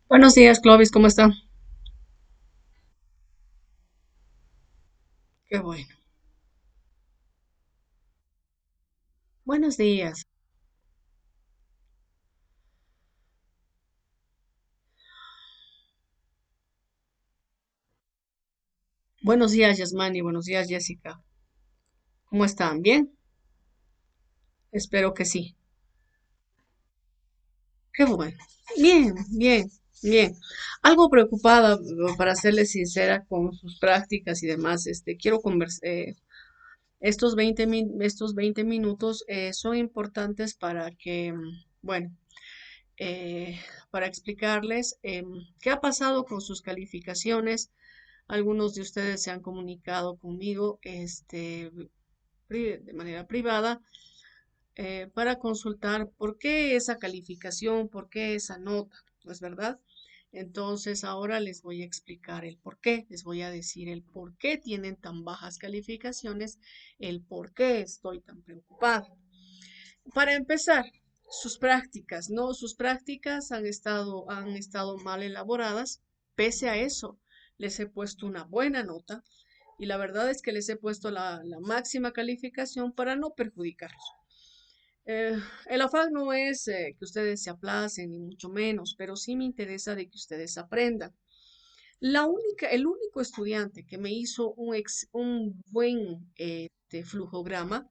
Buenos días, Clovis, ¿cómo está? Qué bueno. Buenos días. Buenos días, Yasmani. Buenos días, Jessica. ¿Cómo están? ¿Bien? Espero que sí. Qué bueno. Bien, bien, bien. Algo preocupada, para serles sincera, con sus prácticas y demás. Quiero conversar. Estos 20 minutos son importantes para que, bueno, para explicarles qué ha pasado con sus calificaciones. Algunos de ustedes se han comunicado conmigo, de manera privada, para consultar por qué esa calificación, por qué esa nota, ¿no es verdad? Entonces ahora les voy a explicar el por qué, les voy a decir el por qué tienen tan bajas calificaciones, el por qué estoy tan preocupada. Para empezar, sus prácticas, ¿no? Sus prácticas han estado mal elaboradas. Pese a eso, les he puesto una buena nota y la verdad es que les he puesto la máxima calificación para no perjudicarlos. Eh, el afán no es que ustedes se aplacen, ni mucho menos, pero sí me interesa de que ustedes aprendan. El único estudiante que me hizo un buen flujograma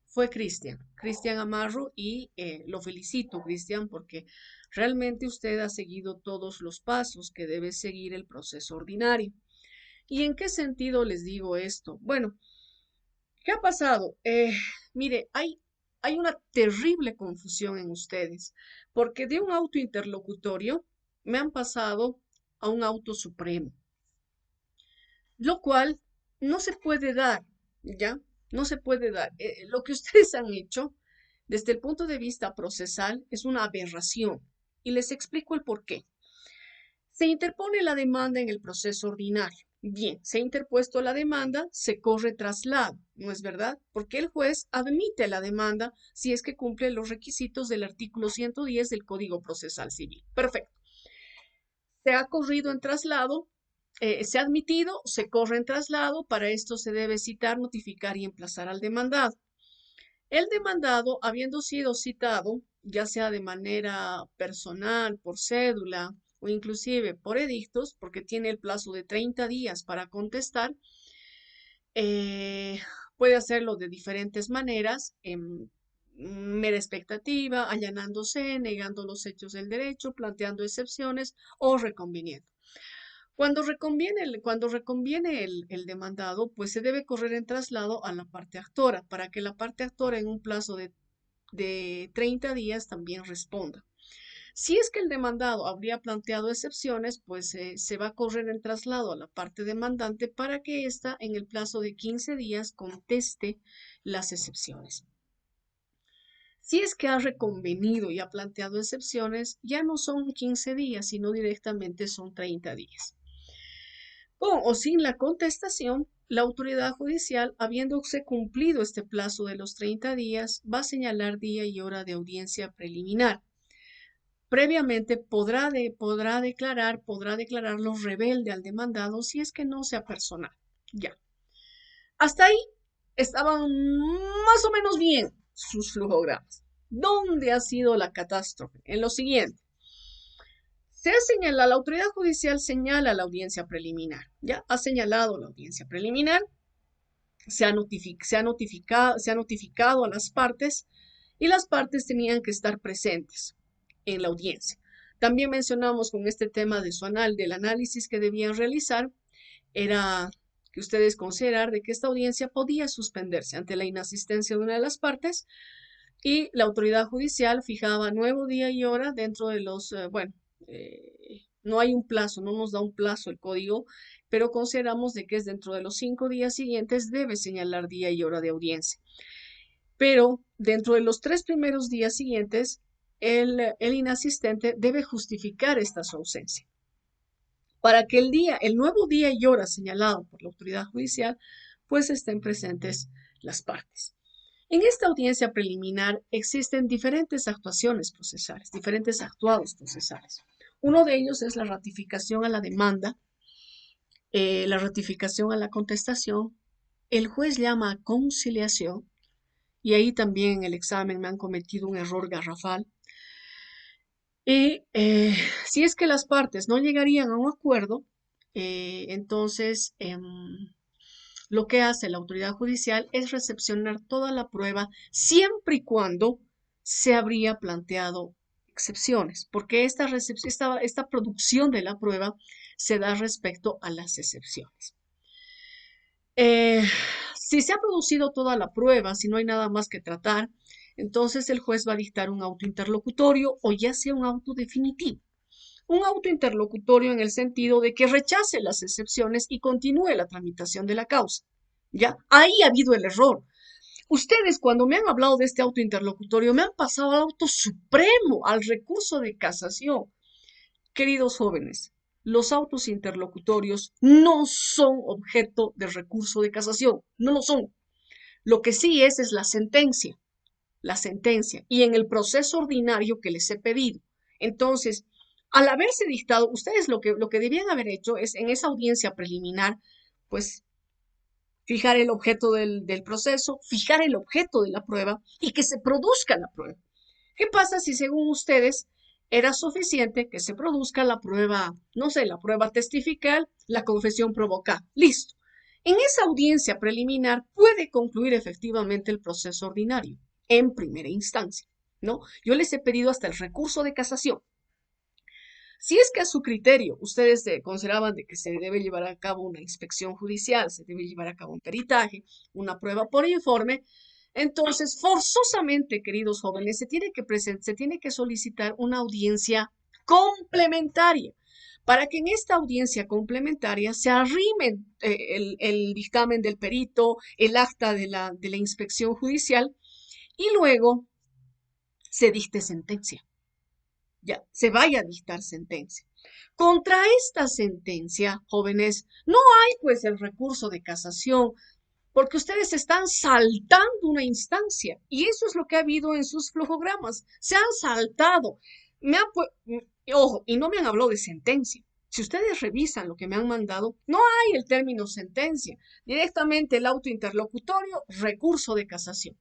fue Cristian, Cristian Amarro, y lo felicito, Cristian, porque realmente usted ha seguido todos los pasos que debe seguir el proceso ordinario. ¿Y en qué sentido les digo esto? Bueno, ¿qué ha pasado? Mire, hay una terrible confusión en ustedes, porque de un auto interlocutorio me han pasado a un auto supremo, lo cual no se puede dar, ¿ya? No se puede dar. Lo que ustedes han hecho desde el punto de vista procesal es una aberración y les explico el por qué. Se interpone la demanda en el proceso ordinario. Bien, se ha interpuesto la demanda, se corre traslado, ¿no es verdad? Porque el juez admite la demanda si es que cumple los requisitos del artículo 110 del Código Procesal Civil. Perfecto. Se ha corrido en traslado, se ha admitido, se corre en traslado, para esto se debe citar, notificar y emplazar al demandado. El demandado, habiendo sido citado, ya sea de manera personal, por cédula o inclusive por edictos, porque tiene el plazo de 30 días para contestar, eh, puede hacerlo de diferentes maneras, en mera expectativa, allanándose, negando los hechos del derecho, planteando excepciones o reconviniendo. Cuando reconviene el demandado, pues se debe correr en traslado a la parte actora para que la parte actora en un plazo de 30 días también responda. Si es que el demandado habría planteado excepciones, pues se va a correr en traslado a la parte demandante para que ésta en el plazo de 15 días conteste las excepciones. Si es que ha reconvenido y ha planteado excepciones, ya no son 15 días, sino directamente son 30 días. Con o sin la contestación, la autoridad judicial, habiéndose cumplido este plazo de los 30 días, va a señalar día y hora de audiencia preliminar. Previamente podrá declararlo rebelde al demandado si es que no sea personal. Ya. Hasta ahí estaban más o menos bien sus flujogramas. ¿Dónde ha sido la catástrofe? En lo siguiente. La autoridad judicial señala la audiencia preliminar. Ya ha señalado la audiencia preliminar, se ha notificado a las partes y las partes tenían que estar presentes en la audiencia. También mencionamos con este tema del análisis que debían realizar, era que ustedes considerar de que esta audiencia podía suspenderse ante la inasistencia de una de las partes y la autoridad judicial fijaba nuevo día y hora dentro de no hay un plazo, no nos da un plazo el código, pero consideramos de que es dentro de los 5 días siguientes debe señalar día y hora de audiencia. Pero dentro de los 3 primeros días siguientes, el inasistente debe justificar esta su ausencia para que el nuevo día y hora señalado por la autoridad judicial, pues estén presentes las partes. En esta audiencia preliminar existen diferentes actuaciones procesales, diferentes actuados procesales. Uno de ellos es la ratificación a la demanda, la ratificación a la contestación. El juez llama a conciliación y ahí también en el examen me han cometido un error garrafal. Y si es que las partes no llegarían a un acuerdo, entonces lo que hace la autoridad judicial es recepcionar toda la prueba siempre y cuando se habría planteado excepciones, porque esta producción de la prueba se da respecto a las excepciones. Eh, si se ha producido toda la prueba, si no hay nada más que tratar, entonces el juez va a dictar un auto interlocutorio o ya sea un auto definitivo. Un auto interlocutorio en el sentido de que rechace las excepciones y continúe la tramitación de la causa. ¿Ya? Ahí ha habido el error. Ustedes cuando me han hablado de este auto interlocutorio me han pasado al auto supremo, al recurso de casación. Queridos jóvenes, los autos interlocutorios no son objeto de recurso de casación, no lo son. Lo que sí es la sentencia, y en el proceso ordinario que les he pedido. Entonces, al haberse dictado, ustedes lo que debían haber hecho es en esa audiencia preliminar, pues fijar el objeto del proceso, fijar el objeto de la prueba y que se produzca la prueba. ¿Qué pasa si según ustedes era suficiente que se produzca la prueba, no sé, la prueba testifical, la confesión provocada? Listo. En esa audiencia preliminar puede concluir efectivamente el proceso ordinario en primera instancia, ¿no? Yo les he pedido hasta el recurso de casación. Si es que a su criterio ustedes consideraban de que se debe llevar a cabo una inspección judicial, se debe llevar a cabo un peritaje, una prueba por informe, entonces forzosamente, queridos jóvenes, se tiene que solicitar una audiencia complementaria para que en esta audiencia complementaria se arrimen el dictamen del perito, el acta de la inspección judicial y luego se dicte sentencia. Ya, se vaya a dictar sentencia. Contra esta sentencia, jóvenes, no hay pues el recurso de casación, porque ustedes están saltando una instancia y eso es lo que ha habido en sus flujogramas. Se han saltado. Ojo, y no me han hablado de sentencia. Si ustedes revisan lo que me han mandado, no hay el término sentencia. Directamente el auto interlocutorio, recurso de casación.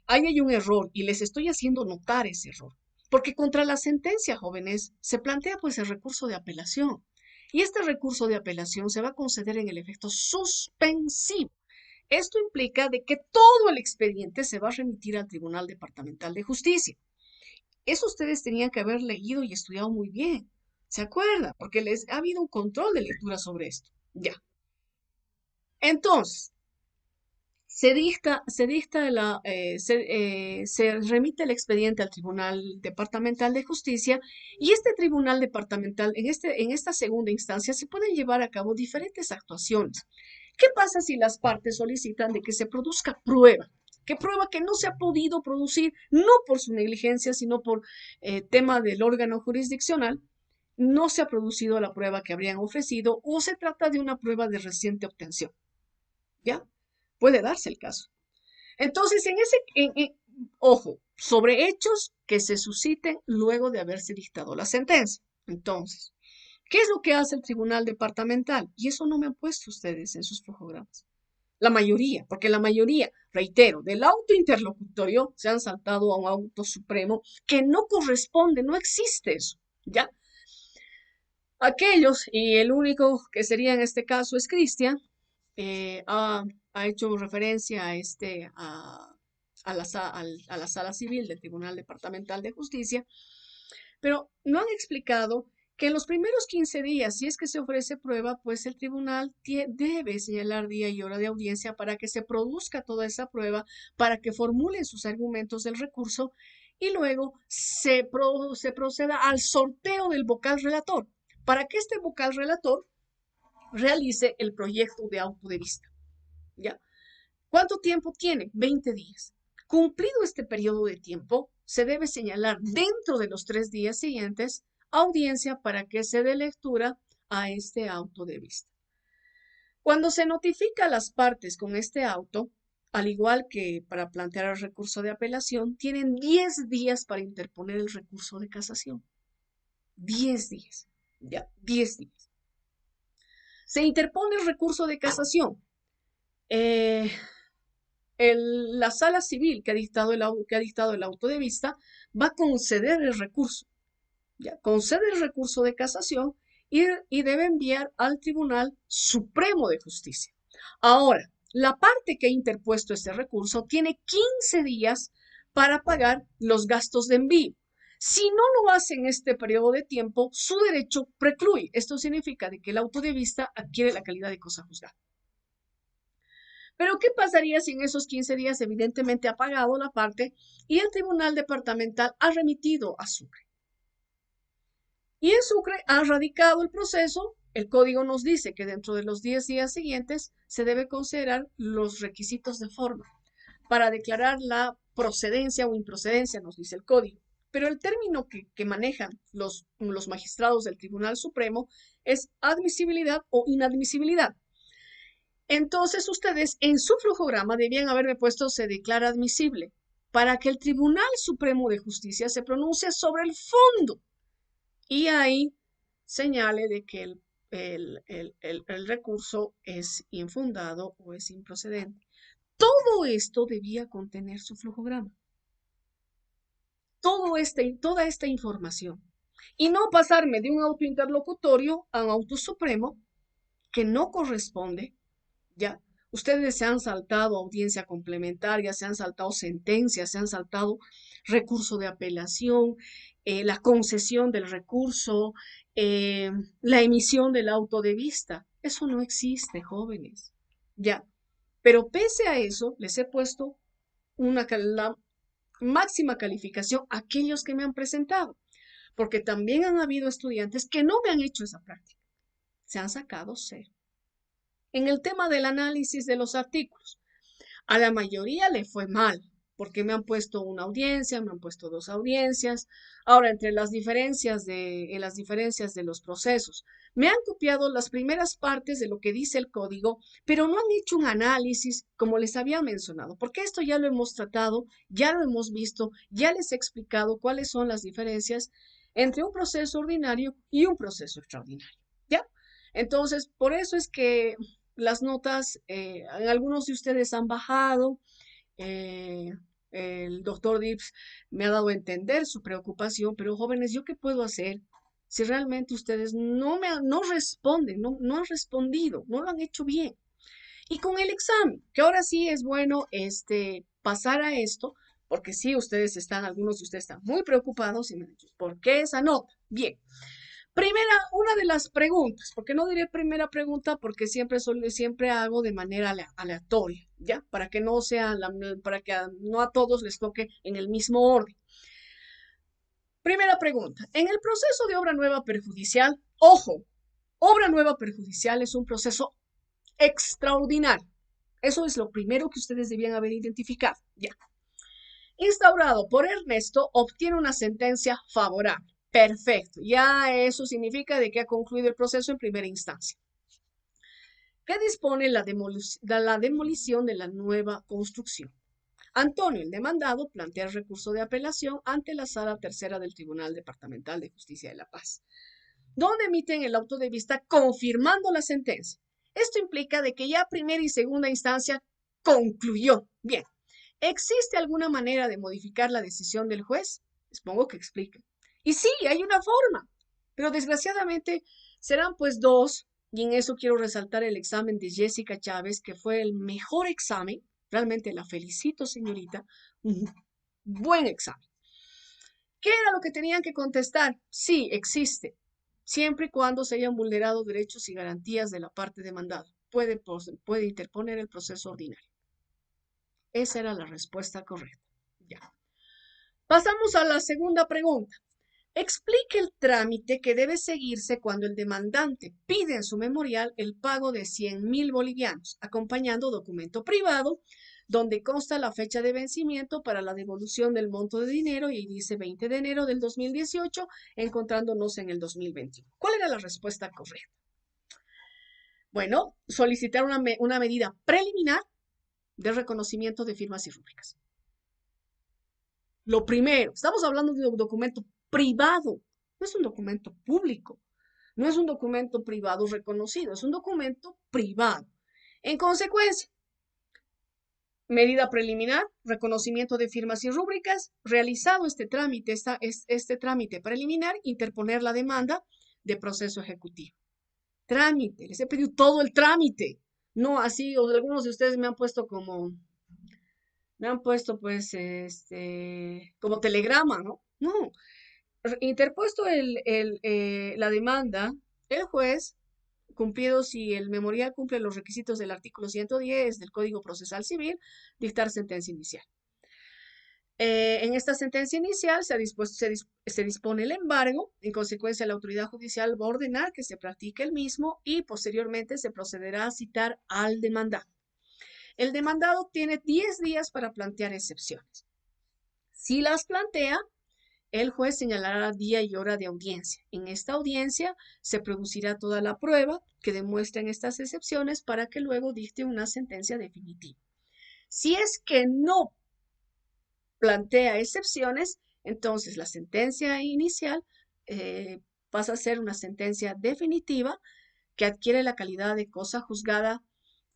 Ahí hay un error y les estoy haciendo notar ese error. Porque contra la sentencia, jóvenes, se plantea pues el recurso de apelación. Y este recurso de apelación se va a conceder en el efecto suspensivo. Esto implica de que todo el expediente se va a remitir al Tribunal Departamental de Justicia. Eso ustedes tenían que haber leído y estudiado muy bien. ¿Se acuerdan? Porque les ha habido un control de lectura sobre esto. Ya. Entonces, se remite el expediente al Tribunal Departamental de Justicia y este Tribunal Departamental, en esta segunda instancia, se pueden llevar a cabo diferentes actuaciones. ¿Qué pasa si las partes solicitan de que se produzca prueba? ¿Qué prueba que no se ha podido producir, no por su negligencia, sino por tema del órgano jurisdiccional? No se ha producido la prueba que habrían ofrecido o se trata de una prueba de reciente obtención. ¿Ya? Puede darse el caso. Entonces, ojo, sobre hechos que se susciten luego de haberse dictado la sentencia. Entonces, ¿qué es lo que hace el tribunal departamental? Y eso no me han puesto ustedes en sus programas. La mayoría, porque la mayoría, reitero, del auto interlocutorio se han saltado a un auto supremo que no corresponde, no existe eso, ¿ya? Aquellos, y el único que sería en este caso es Cristian, ha hecho referencia a la sala civil del Tribunal Departamental de Justicia, pero no han explicado que en los primeros 15 días, si es que se ofrece prueba, pues el tribunal debe señalar día y hora de audiencia para que se produzca toda esa prueba, para que formulen sus argumentos del recurso y luego se proceda al sorteo del vocal relator, para que este vocal relator realice el proyecto de auto de vista. ¿Ya? ¿Cuánto tiempo tiene? 20 días. Cumplido este periodo de tiempo, se debe señalar dentro de los 3 días siguientes audiencia para que se dé lectura a este auto de vista. Cuando se notifica a las partes con este auto, al igual que para plantear el recurso de apelación, tienen 10 días para interponer el recurso de casación. 10 días. Ya, 10 días. Se interpone el recurso de casación. Eh, la sala civil que ha dictado el auto de vista va a conceder el recurso. Ya, concede el recurso de casación y debe enviar al Tribunal Supremo de Justicia. Ahora, la parte que ha interpuesto este recurso tiene 15 días para pagar los gastos de envío. Si no lo hace en este periodo de tiempo, su derecho precluye. Esto significa de que el auto de vista adquiere la calidad de cosa juzgada. Pero ¿qué pasaría si en esos 15 días evidentemente ha pagado la parte y el Tribunal Departamental ha remitido a Sucre? Y en Sucre ha radicado el proceso. El código nos dice que dentro de los 10 días siguientes se debe considerar los requisitos de forma para declarar la procedencia o improcedencia, nos dice el código. Pero el término que manejan los magistrados del Tribunal Supremo es admisibilidad o inadmisibilidad. Entonces ustedes en su flujograma debían haberme puesto se declara admisible para que el Tribunal Supremo de Justicia se pronuncie sobre el fondo y ahí señale de que el recurso es infundado o es improcedente. Todo esto debía contener su flujograma. Toda esta información. Y no pasarme de un auto interlocutorio a un auto supremo que no corresponde, ¿ya? Ustedes se han saltado audiencia complementaria, se han saltado sentencias, se han saltado recurso de apelación, la concesión del recurso, la emisión del auto de vista. Eso no existe, jóvenes. Ya. Pero pese a eso, les he puesto la máxima calificación a aquellos que me han presentado, porque también han habido estudiantes que no me han hecho esa práctica. Se han sacado 0. En el tema del análisis de los artículos, a la mayoría le fue mal, porque me han puesto una audiencia, me han puesto 2 audiencias. Ahora, en las diferencias de los procesos, me han copiado las primeras partes de lo que dice el código, pero no han hecho un análisis como les había mencionado, porque esto ya lo hemos tratado, ya lo hemos visto, ya les he explicado cuáles son las diferencias entre un proceso ordinario y un proceso extraordinario. ¿Ya? Entonces, por eso es que las notas, algunos de ustedes han bajado. eh, el doctor Dips me ha dado a entender su preocupación, pero jóvenes, ¿yo qué puedo hacer si realmente ustedes no responden, no han respondido, no lo han hecho bien? Y con el examen, que ahora sí es bueno pasar a esto, porque sí, algunos de ustedes están muy preocupados y me dicen, ¿por qué esa nota? Bien. Una de las preguntas, porque no diré primera pregunta porque siempre hago de manera aleatoria, ¿ya? Para que no a todos les toque en el mismo orden. Primera pregunta, en el proceso de obra nueva perjudicial, ojo, obra nueva perjudicial es un proceso extraordinario. Eso es lo primero que ustedes debían haber identificado, ya. Instaurado por Ernesto, obtiene una sentencia favorable. Perfecto, ya eso significa de que ha concluido el proceso en primera instancia. ¿Qué dispone la demolición de la nueva construcción? Antonio, el demandado, plantea el recurso de apelación ante la Sala Tercera del Tribunal Departamental de Justicia de La Paz, donde emiten el auto de vista confirmando la sentencia. Esto implica de que ya primera y segunda instancia concluyó. Bien, ¿existe alguna manera de modificar la decisión del juez? Les pongo que explique. Y sí, hay una forma, pero desgraciadamente serán pues 2, y en eso quiero resaltar el examen de Jessica Chávez, que fue el mejor examen. Realmente la felicito, señorita. Un buen examen. ¿Qué era lo que tenían que contestar? Sí, existe, siempre y cuando se hayan vulnerado derechos y garantías de la parte demandada. Puede interponer el proceso ordinario. Esa era la respuesta correcta. Ya. Pasamos a la segunda pregunta. Explique el trámite que debe seguirse cuando el demandante pide en su memorial el pago de 100.000 bolivianos, acompañando documento privado donde consta la fecha de vencimiento para la devolución del monto de dinero y dice 20 de enero del 2018, encontrándonos en el 2021. ¿Cuál era la respuesta correcta? Bueno, solicitar una medida preliminar de reconocimiento de firmas y rúbricas. Lo primero, estamos hablando de un documento privado, no es un documento público, no es un documento privado reconocido, es un documento privado. En consecuencia, medida preliminar, reconocimiento de firmas y rúbricas, realizado este trámite preliminar, interponer la demanda de proceso ejecutivo. Trámite, les he pedido todo el trámite, no así, o algunos de ustedes me han puesto pues, como telegrama, ¿no? No, interpuesto la demanda, el juez, cumplido si el memorial cumple los requisitos del artículo 110 del Código Procesal Civil, dictar sentencia inicial. En esta sentencia inicial se dispone el embargo, en consecuencia la autoridad judicial va a ordenar que se practique el mismo y posteriormente se procederá a citar al demandado. El demandado tiene 10 días para plantear excepciones. Si las plantea, el juez señalará día y hora de audiencia. En esta audiencia se producirá toda la prueba que demuestren estas excepciones para que luego dicte una sentencia definitiva. Si es que no plantea excepciones, entonces la sentencia inicial pasa a ser una sentencia definitiva que adquiere la calidad de cosa juzgada.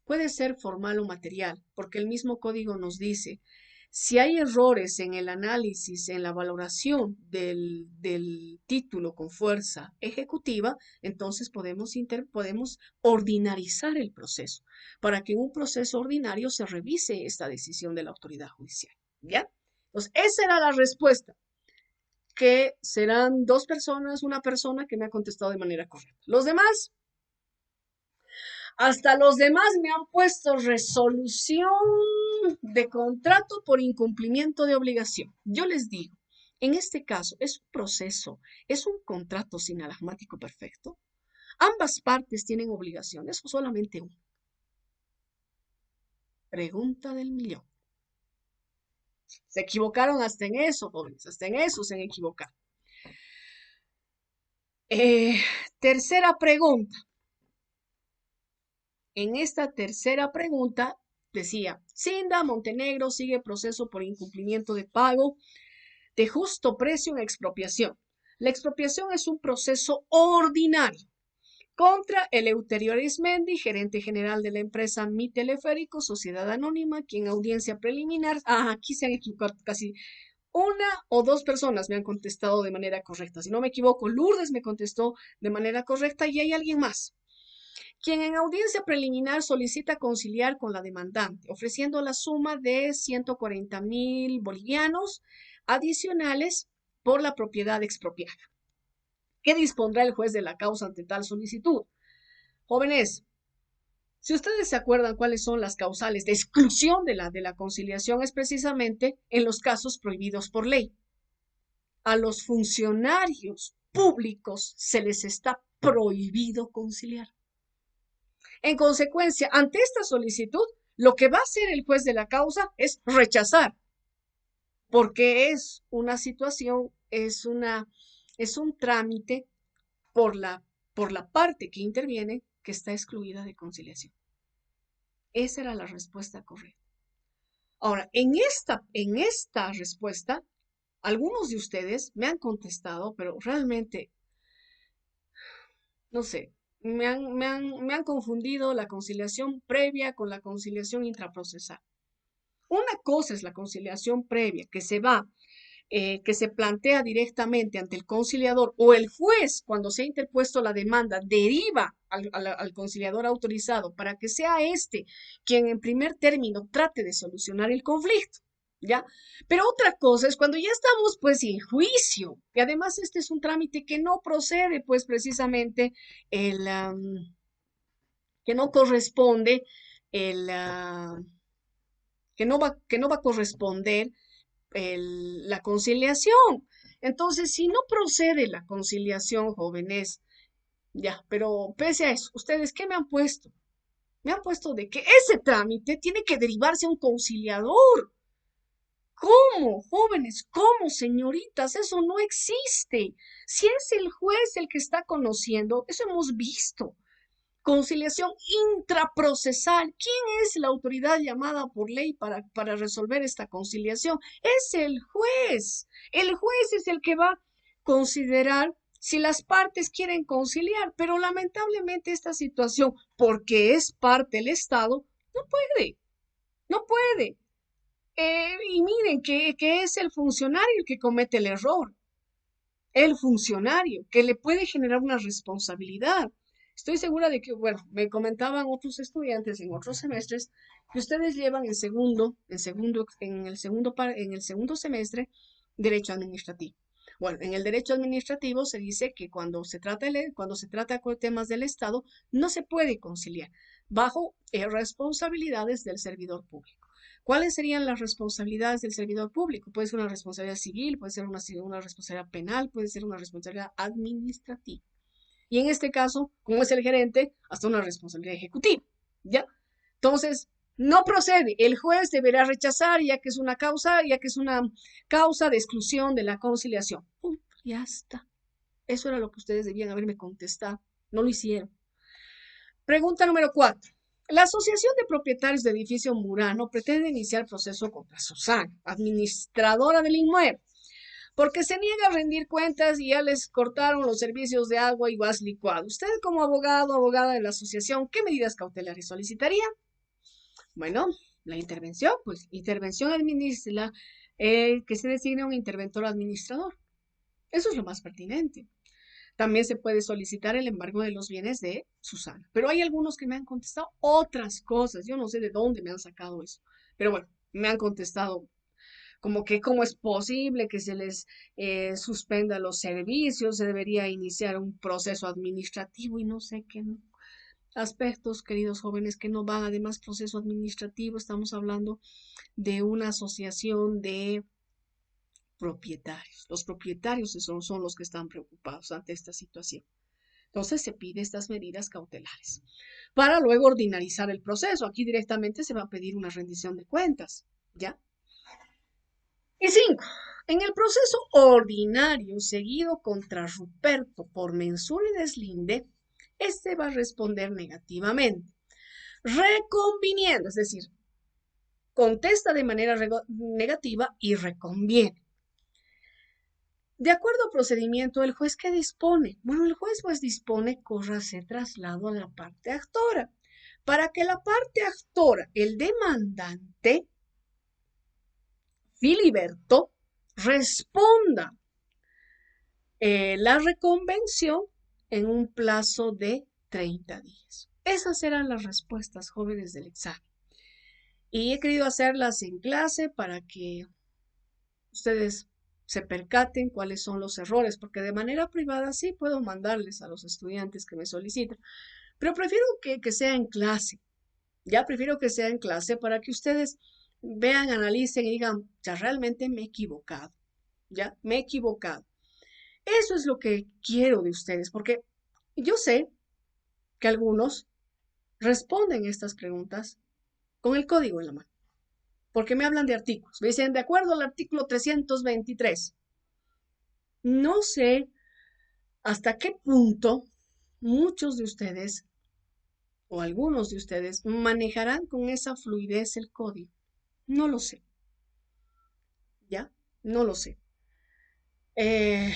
Puede ser formal o material, porque el mismo código nos dice, si hay errores en el análisis, en la valoración del título con fuerza ejecutiva, entonces podemos ordinarizar el proceso, para que en un proceso ordinario se revise esta decisión de la autoridad judicial. ¿Ya? Entonces, esa era la respuesta, que serán dos personas, una persona que me ha contestado de manera correcta. Los demás, hasta los demás me han puesto resolución de contrato por incumplimiento de obligación. Yo les digo, en este caso es un proceso, es un contrato sinalagmático perfecto. Ambas partes tienen obligaciones o solamente una. Pregunta del millón. Se equivocaron hasta en eso, jóvenes, hasta en eso se han equivocado. Tercera pregunta. En esta tercera pregunta decía, Cinda Montenegro sigue proceso por incumplimiento de pago de justo precio en expropiación. La expropiación es un proceso ordinario contra Eleuterio Arizmendi, gerente general de la empresa Mi Teleférico, Sociedad Anónima, quien audiencia preliminar, aquí se han equivocado casi una o dos personas me han contestado de manera correcta. Si no me equivoco, Lourdes me contestó de manera correcta y hay alguien más, quien en audiencia preliminar solicita conciliar con la demandante, ofreciendo la suma de 140.000 bolivianos adicionales por la propiedad expropiada. ¿Qué dispondrá el juez de la causa ante tal solicitud? Jóvenes, si ustedes se acuerdan cuáles son las causales de exclusión de la conciliación, es precisamente en los casos prohibidos por ley. A los funcionarios públicos se les está prohibido conciliar. En consecuencia, ante esta solicitud, lo que va a hacer el juez de la causa es rechazar, porque es una situación, es un trámite por la parte que interviene que está excluida de conciliación. Esa era la respuesta correcta. Ahora, en esta respuesta, algunos de ustedes me han contestado, pero realmente, no sé, me han confundido la conciliación previa con la conciliación intraprocesal. Una cosa es la conciliación previa, que se plantea directamente ante el conciliador o el juez cuando se ha interpuesto la demanda, deriva al conciliador autorizado para que sea quien en primer término trate de solucionar el conflicto. ¿Ya? Pero otra cosa es cuando ya estamos pues en juicio, y además este es un trámite que no procede pues precisamente que no corresponde que no va a corresponder la conciliación. Entonces, si no procede la conciliación, jóvenes, ya, pero pese a eso, ¿ustedes qué me han puesto? Me han puesto de que ese trámite tiene que derivarse a un conciliador. ¿Cómo, jóvenes? ¿Cómo, señoritas? Eso no existe. Si es el juez el que está conociendo, eso hemos visto. Conciliación intraprocesal. ¿Quién es la autoridad llamada por ley para resolver esta conciliación? Es el juez. El juez es el que va a considerar si las partes quieren conciliar, pero lamentablemente esta situación, porque es parte del Estado, no puede, no puede. Y miren que es el funcionario el que comete el error, el funcionario, que le puede generar una responsabilidad. Estoy segura de que, bueno, me comentaban otros estudiantes en otros semestres que ustedes llevan en el segundo semestre derecho administrativo. Bueno, en el derecho administrativo se dice que cuando se trata con temas del Estado, no se puede conciliar bajo responsabilidades del servidor público. ¿Cuáles serían las responsabilidades del servidor público? Puede ser una responsabilidad civil, puede ser una responsabilidad penal, puede ser una responsabilidad administrativa. Y en este caso, como es el gerente, hasta una responsabilidad ejecutiva. ¿Ya? Entonces, no procede. El juez deberá rechazar ya que es una causa de exclusión de la conciliación. ¡Pum! Ya está. Eso era lo que ustedes debían haberme contestado. No lo hicieron. Pregunta número 4. La Asociación de Propietarios de Edificio Murano pretende iniciar proceso contra Susana, administradora del inmueble, porque se niega a rendir cuentas y ya les cortaron los servicios de agua y gas licuado. Usted como abogado, abogada de la asociación, ¿qué medidas cautelares solicitaría? Bueno, la intervención, pues intervención administra, que se designe un interventor administrador. Eso es lo más pertinente. También se puede solicitar el embargo de los bienes de Susana. Pero hay algunos que me han contestado otras cosas. Yo no sé de dónde me han sacado eso. Pero bueno, me han contestado como que cómo es posible que se les suspenda los servicios, se debería iniciar un proceso administrativo y no sé qué aspectos, queridos jóvenes, que no van además proceso administrativo. Estamos hablando de una asociación de propietarios. Los propietarios son los que están preocupados ante esta situación. Entonces se pide estas medidas cautelares para luego ordinarizar el proceso. Aquí directamente se va a pedir una rendición de cuentas, ¿ya? Y 5. En el proceso ordinario seguido contra Ruperto por mensura y deslinde, este va a responder negativamente, reconviniendo, es decir, contesta de manera negativa y reconviene. De acuerdo al procedimiento, ¿el juez qué dispone? Bueno, el juez pues dispone córrase traslado a la parte actora, para que la parte actora, el demandante, Filiberto, responda la reconvención en un plazo de 30 días. Esas eran las respuestas, jóvenes del examen. Y he querido hacerlas en clase para que ustedes se percaten cuáles son los errores, porque de manera privada sí puedo mandarles a los estudiantes que me solicitan, pero prefiero que sea en clase. Ya prefiero que sea en clase para que ustedes vean, analicen y digan, ya realmente me he equivocado, ya me he equivocado. Eso es lo que quiero de ustedes, porque yo sé que algunos responden estas preguntas con el código en la mano, porque me hablan de artículos. Me dicen, de acuerdo al artículo 323. No sé hasta qué punto muchos de ustedes o algunos de ustedes manejarán con esa fluidez el código. No lo sé, ¿ya? No lo sé. Eh,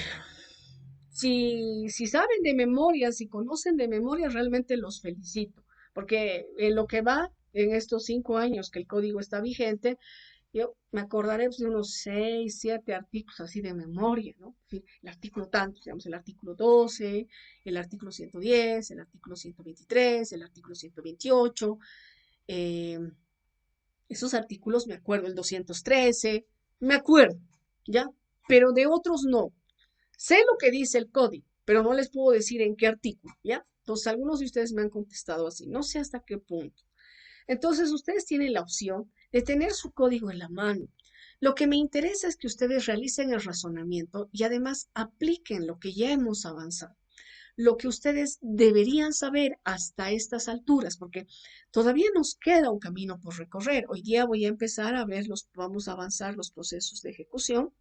si saben de memoria, si conocen de memoria, realmente los felicito, porque en lo que va en estos 5 años que el código está vigente, yo me acordaré pues, de unos 6, 7 artículos así de memoria, ¿no? Sí, el artículo tanto, digamos, el artículo 12, el artículo 110, el artículo 123, el artículo 128, eh, esos artículos me acuerdo, el 213, me acuerdo, ¿ya? Pero de otros no. Sé lo que dice el código, pero no les puedo decir en qué artículo, ¿ya? Entonces, algunos de ustedes me han contestado así, no sé hasta qué punto. Entonces, ustedes tienen la opción de tener su código en la mano. Lo que me interesa es que ustedes realicen el razonamiento y además apliquen lo que ya hemos avanzado, lo que ustedes deberían saber hasta estas alturas, porque todavía nos queda un camino por recorrer. Hoy día voy a empezar a ver vamos a avanzar los procesos de ejecución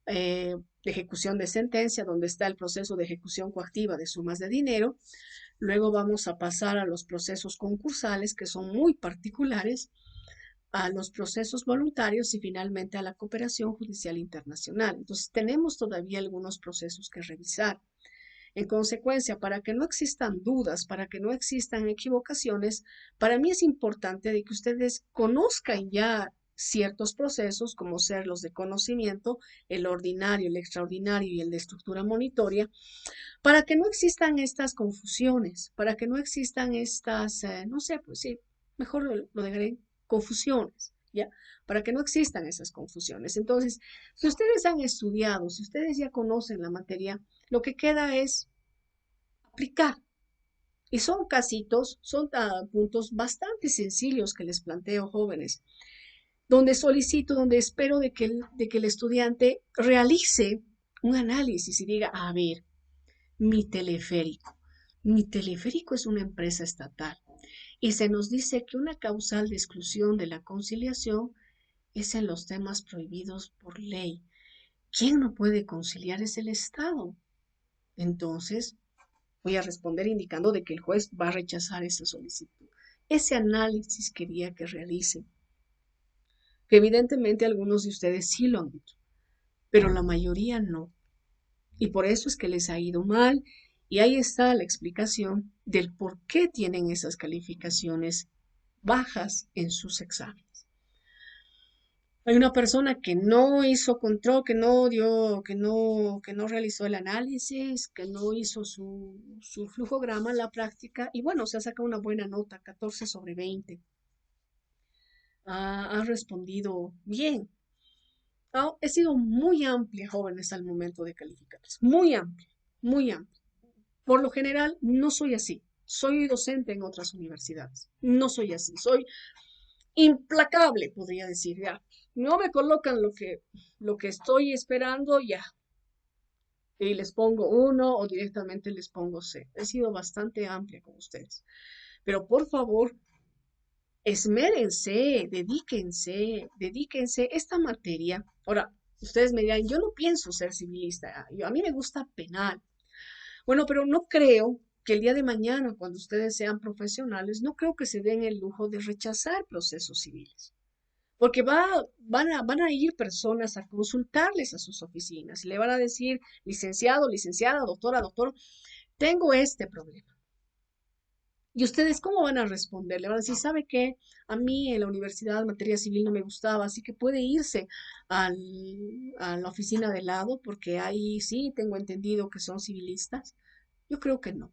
de sentencia, donde está el proceso de ejecución coactiva de sumas de dinero. Luego vamos a pasar a los procesos concursales, que son muy particulares, a los procesos voluntarios y finalmente a la cooperación judicial internacional. Entonces, tenemos todavía algunos procesos que revisar. En consecuencia, para que no existan dudas, para que no existan equivocaciones, para mí es importante de que ustedes conozcan ya ciertos procesos, como ser los de conocimiento, el ordinario, el extraordinario y el de estructura monitoria, para que no existan estas confusiones, para que no existan estas, no sé, pues sí, mejor lo dejaré, confusiones, ¿ya? Para que no existan esas confusiones. Entonces, si ustedes han estudiado, si ustedes ya conocen la materia, lo que queda es aplicar. Y son casitos, son puntos bastante sencillos que les planteo, jóvenes, donde solicito, donde espero de que el estudiante realice un análisis y diga, a ver, mi teleférico. Mi teleférico es una empresa estatal y se nos dice que una causal de exclusión de la conciliación es en los temas prohibidos por ley. ¿Quién no puede conciliar es el Estado? Entonces, voy a responder indicando de que el juez va a rechazar esa solicitud. Ese análisis quería que realicen, que evidentemente algunos de ustedes sí lo han hecho, pero la mayoría no. Y por eso es que les ha ido mal. Y ahí está la explicación del por qué tienen esas calificaciones bajas en sus exámenes. Hay una persona que no hizo control, que no dio, que no realizó el análisis, que no hizo su flujograma en la práctica y bueno, se ha sacado una buena nota, 14 sobre 20. Ha respondido bien. He sido muy amplia, jóvenes, al momento de calificarles. Muy amplia, muy amplia. Por lo general, no soy así. Soy docente en otras universidades. No soy así. Soy implacable, podría decir. Ya. No me colocan lo que estoy esperando, ya. Y les pongo 1 o directamente les pongo C. He sido bastante amplia con ustedes. Pero por favor, esmérense, dedíquense esta materia. Ahora, ustedes me dirán, yo no pienso ser civilista. A mí me gusta penal. Bueno, pero no creo que el día de mañana, cuando ustedes sean profesionales, no creo que se den el lujo de rechazar procesos civiles. Porque van a ir personas a consultarles a sus oficinas y le van a decir, licenciado, licenciada, doctora, doctor, tengo este problema. ¿Y ustedes cómo van a responder? Le van a decir, ¿sabe qué? A mí en la universidad materia civil no me gustaba, así que puede irse al, a la oficina de lado, porque ahí sí tengo entendido que son civilistas. Yo creo que no.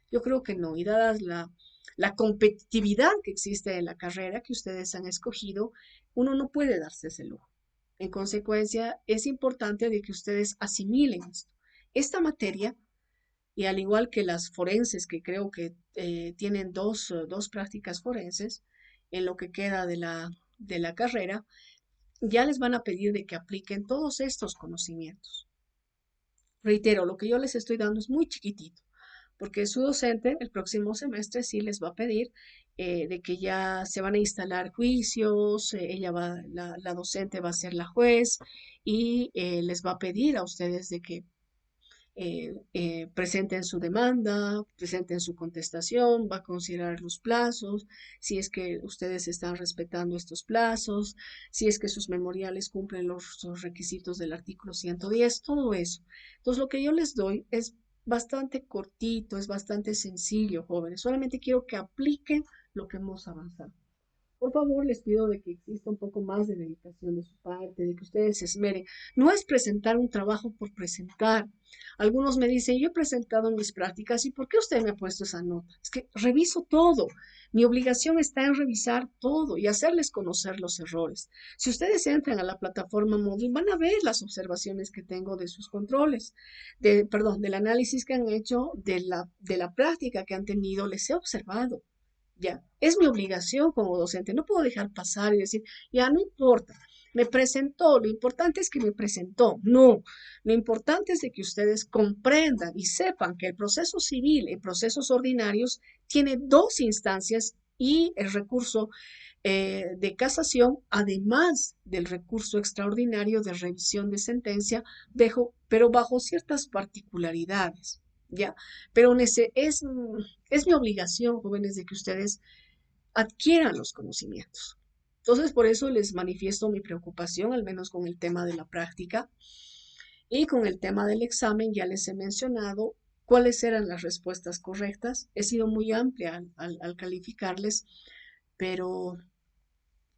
Yo creo que no. Y dadas la competitividad que existe en la carrera que ustedes han escogido, uno no puede darse ese lujo. En consecuencia, es importante de que ustedes asimilen esto. Esta materia, y al igual que las forenses, que creo que tienen dos prácticas forenses en lo que queda de la carrera, ya les van a pedir de que apliquen todos estos conocimientos. Reitero, lo que yo les estoy dando es muy chiquitito porque su docente el próximo semestre sí les va a pedir de que ya se van a instalar juicios, la docente va a ser la juez y les va a pedir a ustedes de que presenten su demanda, presenten su contestación, va a considerar los plazos, si es que ustedes están respetando estos plazos, si es que sus memoriales cumplen los requisitos del artículo 110, todo eso. Entonces, lo que yo les doy es bastante cortito, es bastante sencillo, jóvenes. Solamente quiero que apliquen lo que hemos avanzado. Por favor, les pido de que exista un poco más de dedicación de su parte, de que ustedes se esmeren. No es presentar un trabajo por presentar. Algunos me dicen, yo he presentado en mis prácticas, ¿y por qué usted me ha puesto esa nota? Es que reviso todo. Mi obligación está en revisar todo y hacerles conocer los errores. Si ustedes entran a la plataforma móvil, van a ver las observaciones que tengo de sus controles, del análisis que han hecho, de la práctica que han tenido, les he observado. Ya, es mi obligación como docente. No puedo dejar pasar y decir, ya no importa, me presentó, lo importante es que me presentó. No, lo importante es de que ustedes comprendan y sepan que el proceso civil y procesos ordinarios tiene dos instancias y el recurso de casación, además del recurso extraordinario de revisión de sentencia, pero bajo ciertas particularidades. ¿Ya? Pero es mi obligación, jóvenes, de que ustedes adquieran los conocimientos. Entonces, por eso les manifiesto mi preocupación, al menos con el tema de la práctica y con el tema del examen, ya les he mencionado, cuáles eran las respuestas correctas. He sido muy amplia al calificarles, pero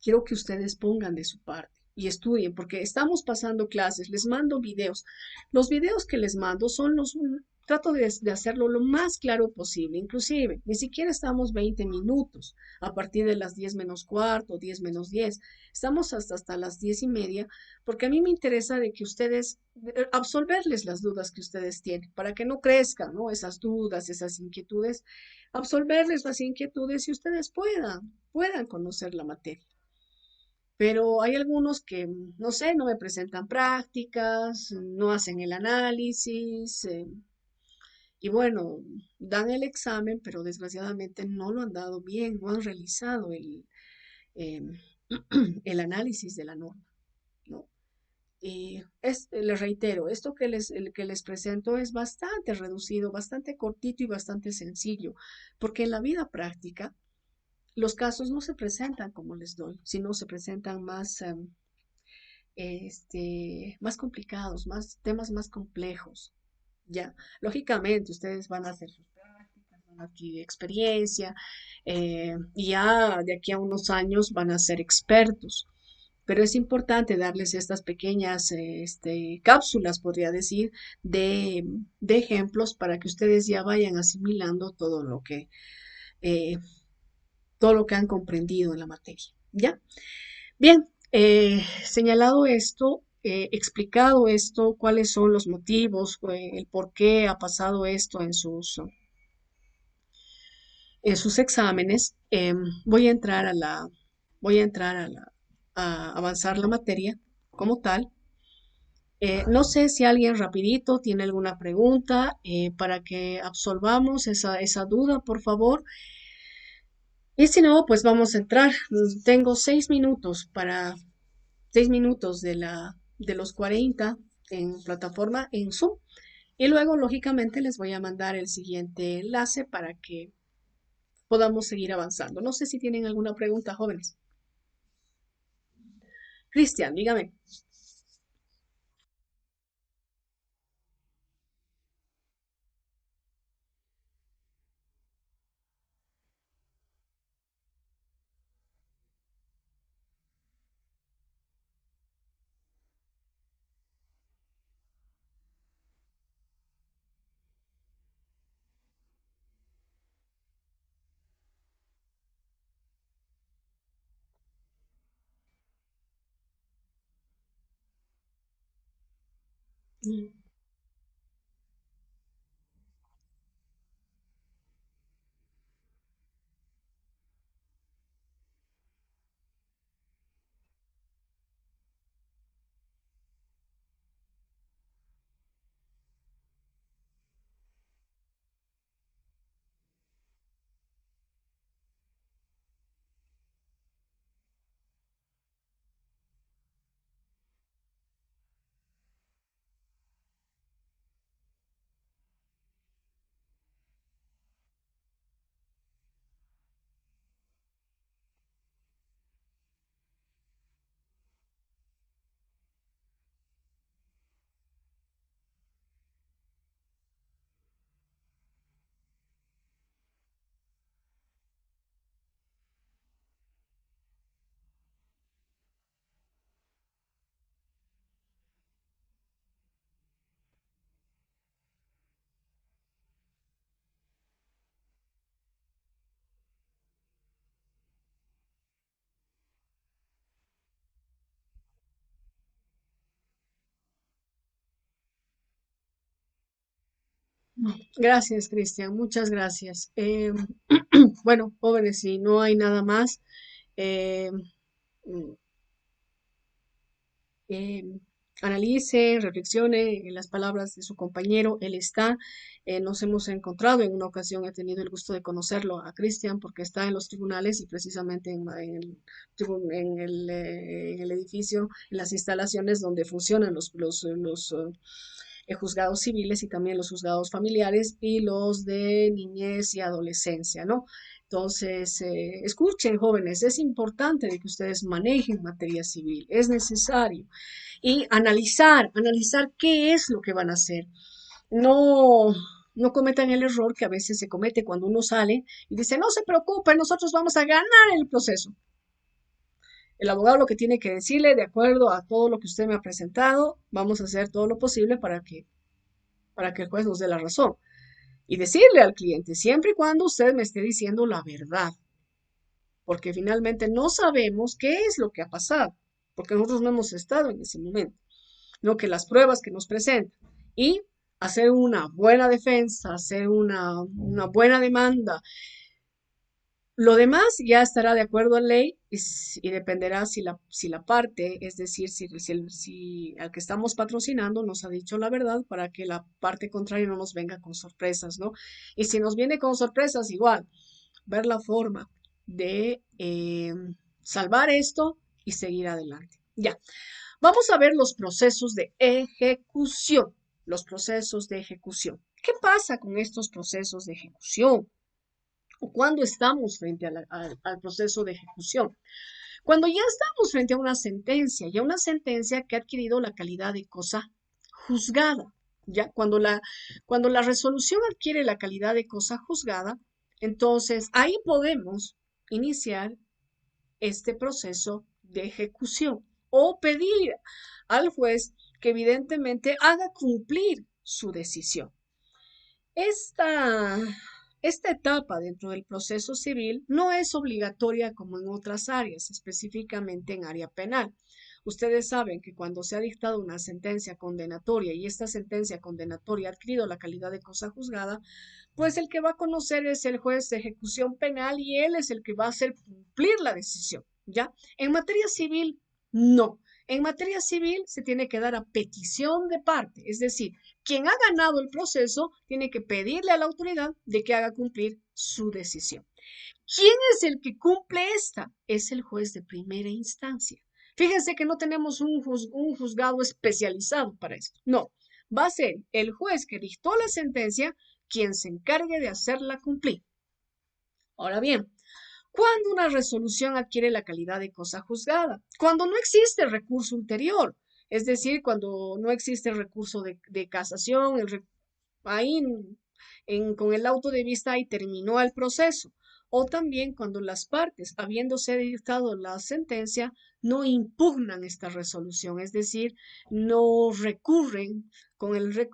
quiero que ustedes pongan de su parte y estudien, porque estamos pasando clases, les mando videos. Los videos que les mando son trato de hacerlo lo más claro posible, inclusive, ni siquiera estamos 20 minutos a partir de las 10 menos cuarto, 10 menos 10. Estamos hasta las 10 y media, porque a mí me interesa de que ustedes, absolverles las dudas que ustedes tienen, para que no crezcan, ¿no? Esas dudas, esas inquietudes, absolverles las inquietudes y ustedes puedan conocer la materia. Pero hay algunos que, no sé, no me presentan prácticas, no hacen el análisis, y bueno, dan el examen, pero desgraciadamente no lo han dado bien, no han realizado em, el análisis de la norma, ¿no? Y les reitero, esto el que les presento es bastante reducido, bastante cortito y bastante sencillo, porque en la vida práctica los casos no se presentan como les doy, sino se presentan más, más complicados, más temas más complejos. Ya, lógicamente ustedes van a hacer sus prácticas, van a adquirir experiencia, y ya de aquí a unos años van a ser expertos. Pero es importante darles estas pequeñas cápsulas, podría decir, de ejemplos para que ustedes ya vayan asimilando eh, todo lo que han comprendido en la materia. ¿Ya? Bien, señalado esto, explicado esto, cuáles son los motivos, el por qué ha pasado esto en sus exámenes, voy a entrar a avanzar la materia como tal. No sé si alguien rapidito tiene alguna pregunta para que absolvamos esa duda, por favor. Y si no, pues vamos a entrar. Tengo 6 minutos 6 minutos de los 40 en plataforma en Zoom. Y luego, lógicamente, les voy a mandar el siguiente enlace para que podamos seguir avanzando. No sé si tienen alguna pregunta, jóvenes. Cristian, dígame. Mm, Gracias, Cristian. Muchas gracias. Bueno, jóvenes, si no hay nada más, eh, mm, eh, analice, reflexione en las palabras de su compañero. Él está, nos hemos encontrado en una ocasión, he tenido el gusto de conocerlo a Cristian porque está en los tribunales y precisamente en el edificio, en las instalaciones donde funcionan los juzgados civiles y también los juzgados familiares y los de niñez y adolescencia, ¿no? Entonces, escuchen, jóvenes, es importante de que ustedes manejen materia civil, es necesario. Y analizar qué es lo que van a hacer. No. No cometan el error que a veces se comete cuando uno sale y dice, no se preocupe, nosotros vamos a ganar el proceso. El abogado lo que tiene que decirle, de acuerdo a todo lo que usted me ha presentado, vamos a hacer todo lo posible para que el juez nos dé la razón. Y decirle al cliente, siempre y cuando usted me esté diciendo la verdad, porque finalmente no sabemos qué es lo que ha pasado, porque nosotros no hemos estado en ese momento, no que las pruebas que nos presentan y hacer una buena defensa, hacer una buena demanda. Lo demás ya estará de acuerdo a ley y dependerá si la parte, es decir, si al que estamos patrocinando nos ha dicho la verdad para que la parte contraria no nos venga con sorpresas, ¿no? Y si nos viene con sorpresas, igual, ver la forma de salvar esto y seguir adelante. Ya, vamos a ver los procesos de ejecución. Los procesos de ejecución. ¿Qué pasa con estos procesos de ejecución? O cuando estamos frente al proceso de ejecución. Cuando ya estamos frente a una sentencia, ya una sentencia que ha adquirido la calidad de cosa juzgada, ya cuando la resolución adquiere la calidad de cosa juzgada, entonces ahí podemos iniciar este proceso de ejecución o pedir al juez que evidentemente haga cumplir su decisión. Esta, esta etapa dentro del proceso civil no es obligatoria como en otras áreas, específicamente en área penal. Ustedes saben que cuando se ha dictado una sentencia condenatoria y esta sentencia condenatoria ha adquirido la calidad de cosa juzgada, pues el que va a conocer es el juez de ejecución penal y él es el que va a hacer cumplir la decisión, ¿ya? En materia civil, no. En materia civil se tiene que dar a petición de parte, es decir, quien ha ganado el proceso tiene que pedirle a la autoridad de que haga cumplir su decisión. ¿Quién es el que cumple esta? Es el juez de primera instancia. Fíjense que no tenemos un juzgado especializado para esto. No, va a ser el juez que dictó la sentencia quien se encargue de hacerla cumplir. Ahora bien, ¿cuándo una resolución adquiere la calidad de cosa juzgada? Cuando no existe recurso ulterior, es decir, cuando no existe recurso de casación, ahí con el auto de vista ahí terminó el proceso. O también cuando las partes, habiéndose dictado la sentencia, no impugnan esta resolución, es decir, no recurren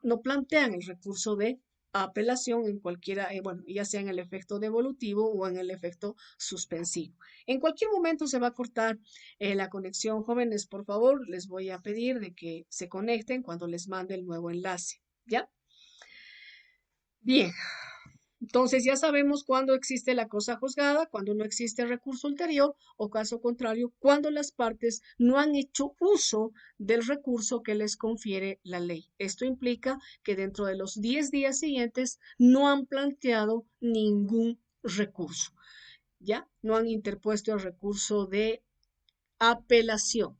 no plantean el recurso de apelación en cualquiera, bueno, ya sea en el efecto devolutivo o en el efecto suspensivo. En cualquier momento se va a cortar la conexión. Jóvenes, por favor, les voy a pedir de que se conecten cuando les mande el nuevo enlace. ¿Ya? Bien, entonces ya sabemos cuándo existe la cosa juzgada, cuándo no existe recurso ulterior o caso contrario, cuando las partes no han hecho uso del recurso que les confiere la ley. Esto implica que dentro de los 10 días siguientes no han planteado ningún recurso, ¿ya? No han interpuesto el recurso de apelación.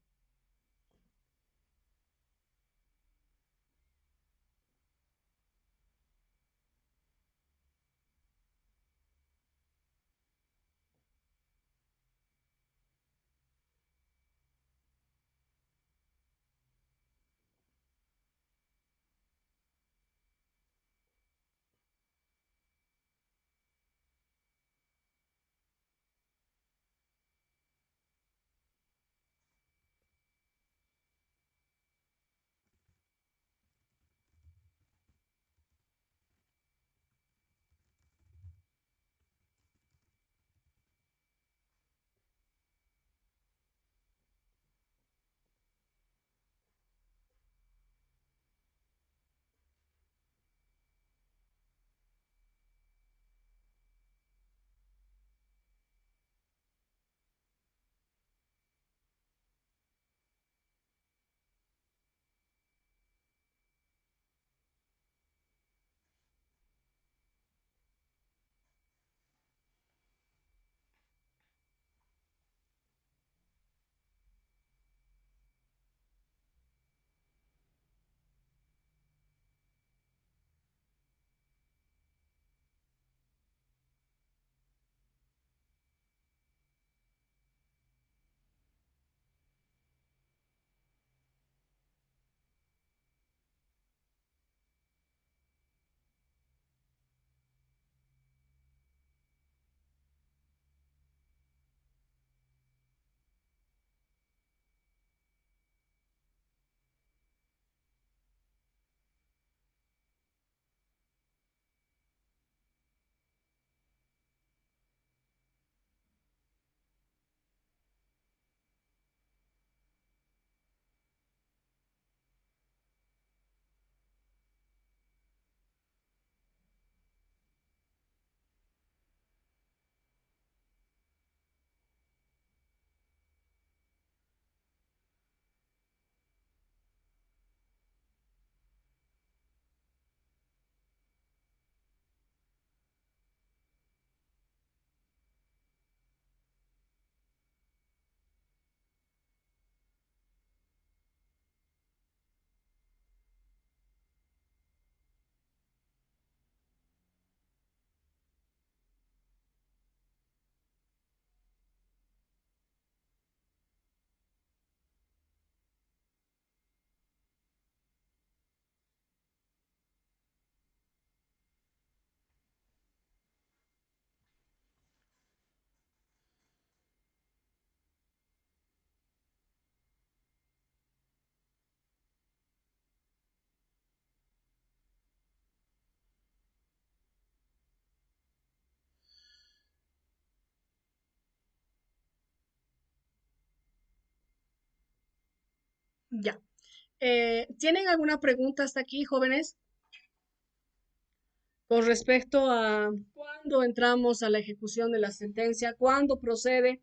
Ya. ¿Tienen alguna pregunta hasta aquí, jóvenes? Con respecto a cuándo entramos a la ejecución de la sentencia, cuándo procede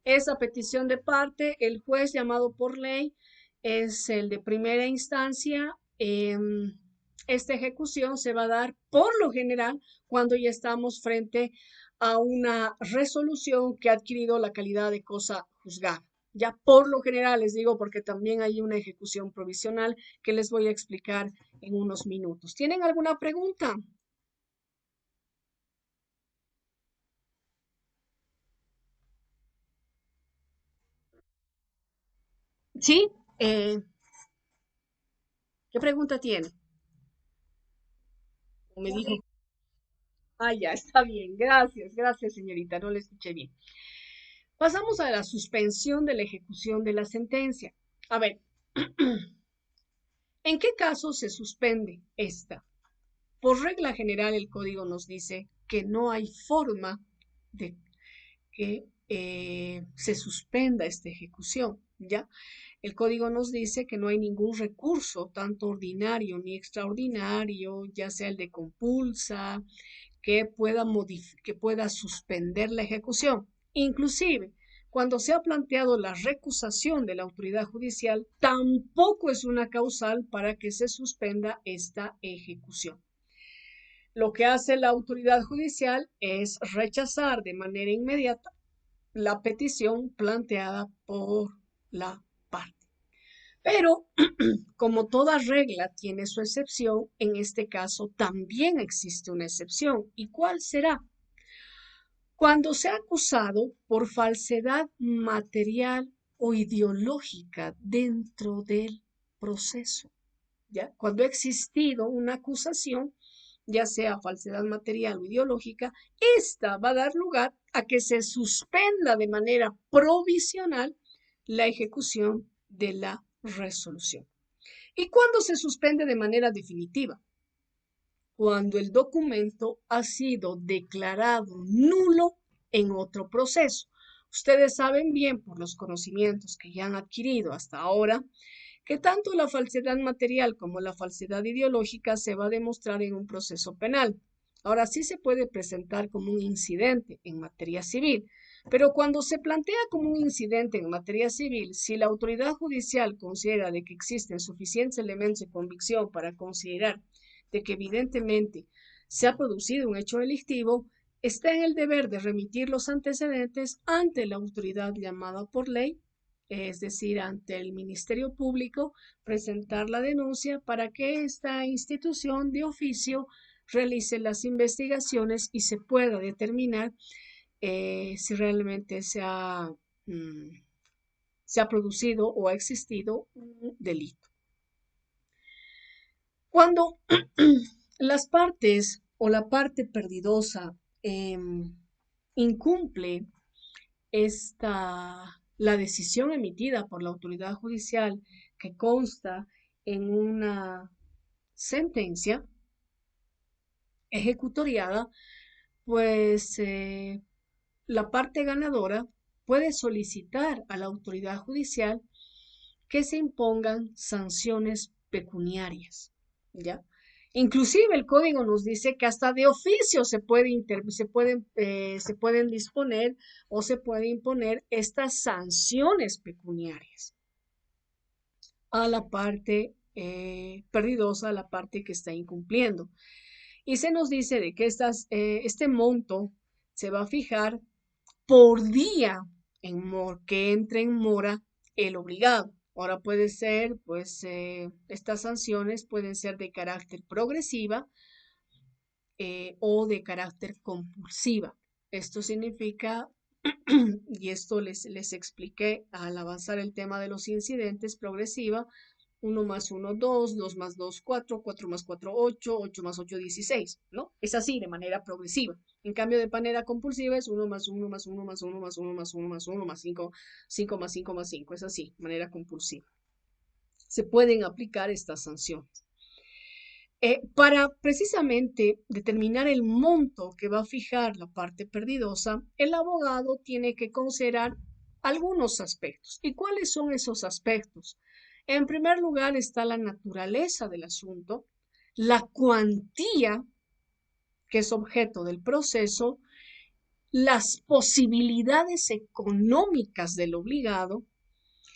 esa petición de parte, el juez llamado por ley es el de primera instancia. Esta ejecución se va a dar por lo general cuando ya estamos frente a una resolución que ha adquirido la calidad de cosa juzgada. Ya por lo general les digo porque también hay una ejecución provisional que les voy a explicar en unos minutos. ¿Tienen alguna pregunta? Sí, eh, ¿qué pregunta tiene? Me dijo, ah, ya, está bien, gracias, gracias, señorita, no le escuché bien. Pasamos a la suspensión de la ejecución de la sentencia. A ver, ¿en qué caso se suspende esta? Por regla general, el código nos dice que no hay forma de que se suspenda esta ejecución, ¿ya? El código nos dice que no hay ningún recurso, tanto ordinario ni extraordinario, ya sea el de compulsa, que pueda suspender la ejecución. Inclusive, cuando se ha planteado la recusación de la autoridad judicial, tampoco es una causal para que se suspenda esta ejecución. Lo que hace la autoridad judicial es rechazar de manera inmediata la petición planteada por la parte. Pero, como toda regla tiene su excepción, en este caso también existe una excepción. ¿Y cuál será? Cuando se ha acusado por falsedad material o ideológica dentro del proceso, ¿ya? Cuando ha existido una acusación, ya sea falsedad material o ideológica, esta va a dar lugar a que se suspenda de manera provisional la ejecución de la resolución. ¿Y cuándo se suspende de manera definitiva? Cuando el documento ha sido declarado nulo en otro proceso. Ustedes saben bien por los conocimientos que ya han adquirido hasta ahora que tanto la falsedad material como la falsedad ideológica se va a demostrar en un proceso penal. Ahora sí se puede presentar como un incidente en materia civil, pero cuando se plantea como un incidente en materia civil, si la autoridad judicial considera de que existen suficientes elementos de convicción para considerar de que evidentemente se ha producido un hecho delictivo, está en el deber de remitir los antecedentes ante la autoridad llamada por ley, es decir, ante el Ministerio Público, presentar la denuncia para que esta institución de oficio realice las investigaciones y se pueda determinar si realmente mm, se ha producido o ha existido un delito. Cuando las partes o la parte perdidosa incumple la decisión emitida por la autoridad judicial que consta en una sentencia ejecutoriada, pues la parte ganadora puede solicitar a la autoridad judicial que se impongan sanciones pecuniarias, ¿ya? Inclusive el código nos dice que hasta de oficio se pueden disponer o se puede imponer estas sanciones pecuniarias a la parte perdidosa, a la parte que está incumpliendo. Y se nos dice de que este monto se va a fijar por día que entre en mora el obligado. Ahora puede ser, pues, estas sanciones pueden ser de carácter progresiva o de carácter compulsiva. Esto significa, y esto les expliqué al avanzar el tema de los incidentes, progresiva, 1 más 1, 2, 2 más 2, 4, 4 más 4, 8, 8 más 8, 16, ¿no? Es así, de manera progresiva. En cambio, de manera compulsiva es 1 más 1 más 1 más 1 más 1 más 1 más 1 más 5, 5 más 5 más 5. Es así, de manera compulsiva. Se pueden aplicar estas sanciones. Para precisamente determinar el monto que va a fijar la parte perdidosa, el abogado tiene que considerar algunos aspectos. ¿Y cuáles son esos aspectos? En primer lugar está la naturaleza del asunto, la cuantía que es objeto del proceso, las posibilidades económicas del obligado,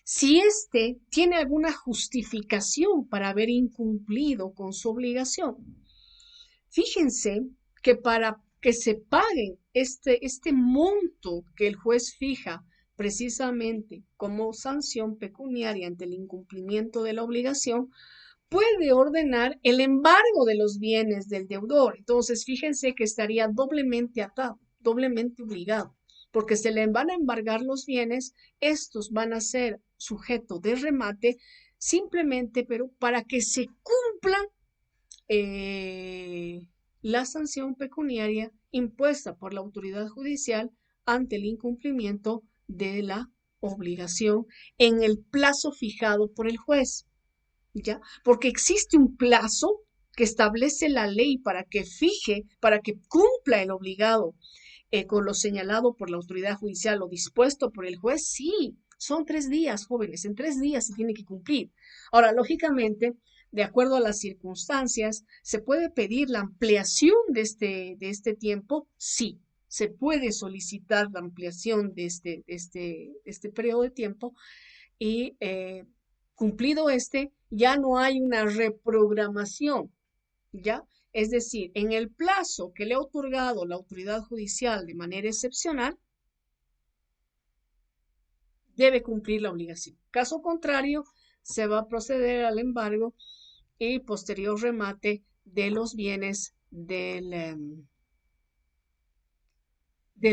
si éste tiene alguna justificación para haber incumplido con su obligación. Fíjense que para que se paguen este monto que el juez fija precisamente como sanción pecuniaria ante el incumplimiento de la obligación, puede ordenar el embargo de los bienes del deudor. Entonces, fíjense que estaría doblemente atado, doblemente obligado, porque se le van a embargar los bienes, estos van a ser sujeto de remate simplemente, pero para que se cumpla la sanción pecuniaria impuesta por la autoridad judicial ante el incumplimiento de la obligación en el plazo fijado por el juez. ¿Ya? Porque existe un plazo que establece la ley para que fije, para que cumpla el obligado con lo señalado por la autoridad judicial o dispuesto por el juez. Sí, son 3 días, jóvenes, en 3 días se tiene que cumplir. Ahora, lógicamente, de acuerdo a las circunstancias, ¿se puede pedir la ampliación de este tiempo? Sí, se puede solicitar la ampliación de este periodo de tiempo y cumplido ya no hay una reprogramación, ¿ya? Es decir, en el plazo que le ha otorgado la autoridad judicial de manera excepcional, debe cumplir la obligación. Caso contrario, se va a proceder al embargo y posterior remate de los bienes del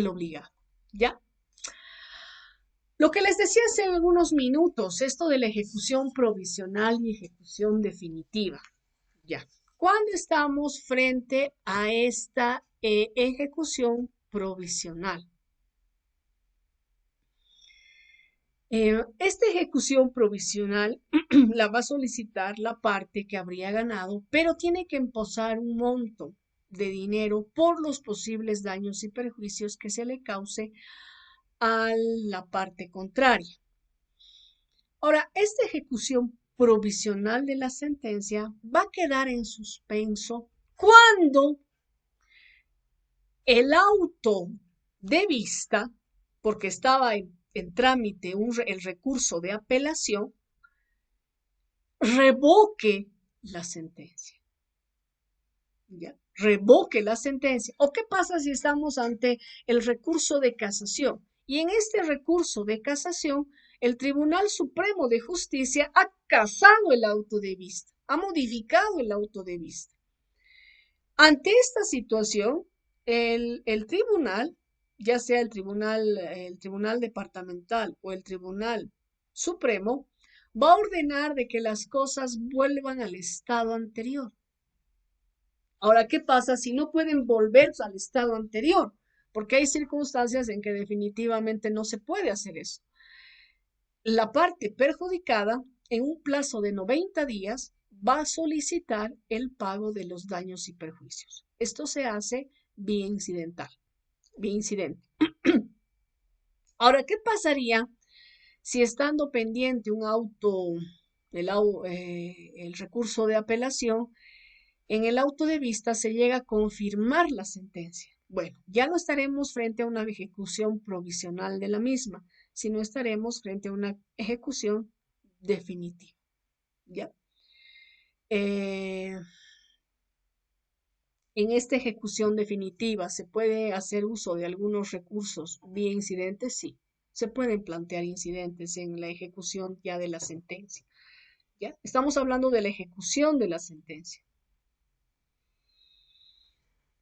obligado, ¿ya? Lo que les decía hace algunos minutos, esto de la ejecución provisional y ejecución definitiva, ¿ya? ¿Cuándo estamos frente a esta ejecución provisional? Esta ejecución provisional la va a solicitar la parte que habría ganado, pero tiene que emposar un monto de dinero por los posibles daños y perjuicios que se le cause a la parte contraria. Ahora, esta ejecución provisional de la sentencia va a quedar en suspenso cuando el auto de vista, porque estaba en trámite el recurso de apelación, revoque la sentencia. ¿Ya? Revoque la sentencia. ¿O qué pasa si estamos ante el recurso de casación? Y en este recurso de casación, el Tribunal Supremo de Justicia ha casado el auto de vista, ha modificado el auto de vista. Ante esta situación, el tribunal, ya sea el tribunal departamental o el Tribunal Supremo, va a ordenar de que las cosas vuelvan al estado anterior. Ahora, ¿qué pasa si no pueden volver al estado anterior? Porque hay circunstancias en que definitivamente no se puede hacer eso. La parte perjudicada, en un plazo de 90 días, va a solicitar el pago de los daños y perjuicios. Esto se hace vía incidental, vía incidente. Ahora, ¿qué pasaría si estando pendiente el recurso de apelación, en el auto de vista se llega a confirmar la sentencia? Bueno, ya no estaremos frente a una ejecución provisional de la misma, sino estaremos frente a una ejecución definitiva. ¿Ya? En esta ejecución definitiva, ¿se puede hacer uso de algunos recursos vía incidentes? Sí, se pueden plantear incidentes en la ejecución ya de la sentencia. ¿Ya? Estamos hablando de la ejecución de la sentencia.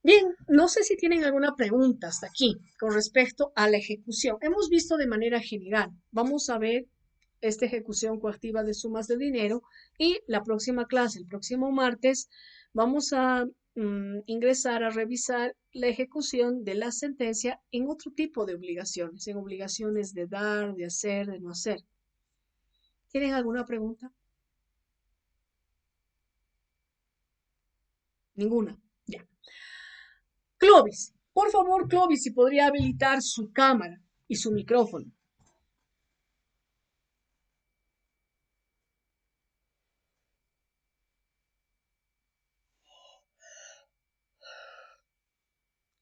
Bien, no sé si tienen alguna pregunta hasta aquí con respecto a la ejecución. Hemos visto de manera general. Vamos a ver esta ejecución coactiva de sumas de dinero y la próxima clase, el próximo martes, vamos a ingresar a revisar la ejecución de la sentencia en otro tipo de obligaciones, en obligaciones de dar, de hacer, de no hacer. ¿Tienen alguna pregunta? Ninguna. Ya. Clovis, por favor, Clovis, si podría habilitar su cámara y su micrófono.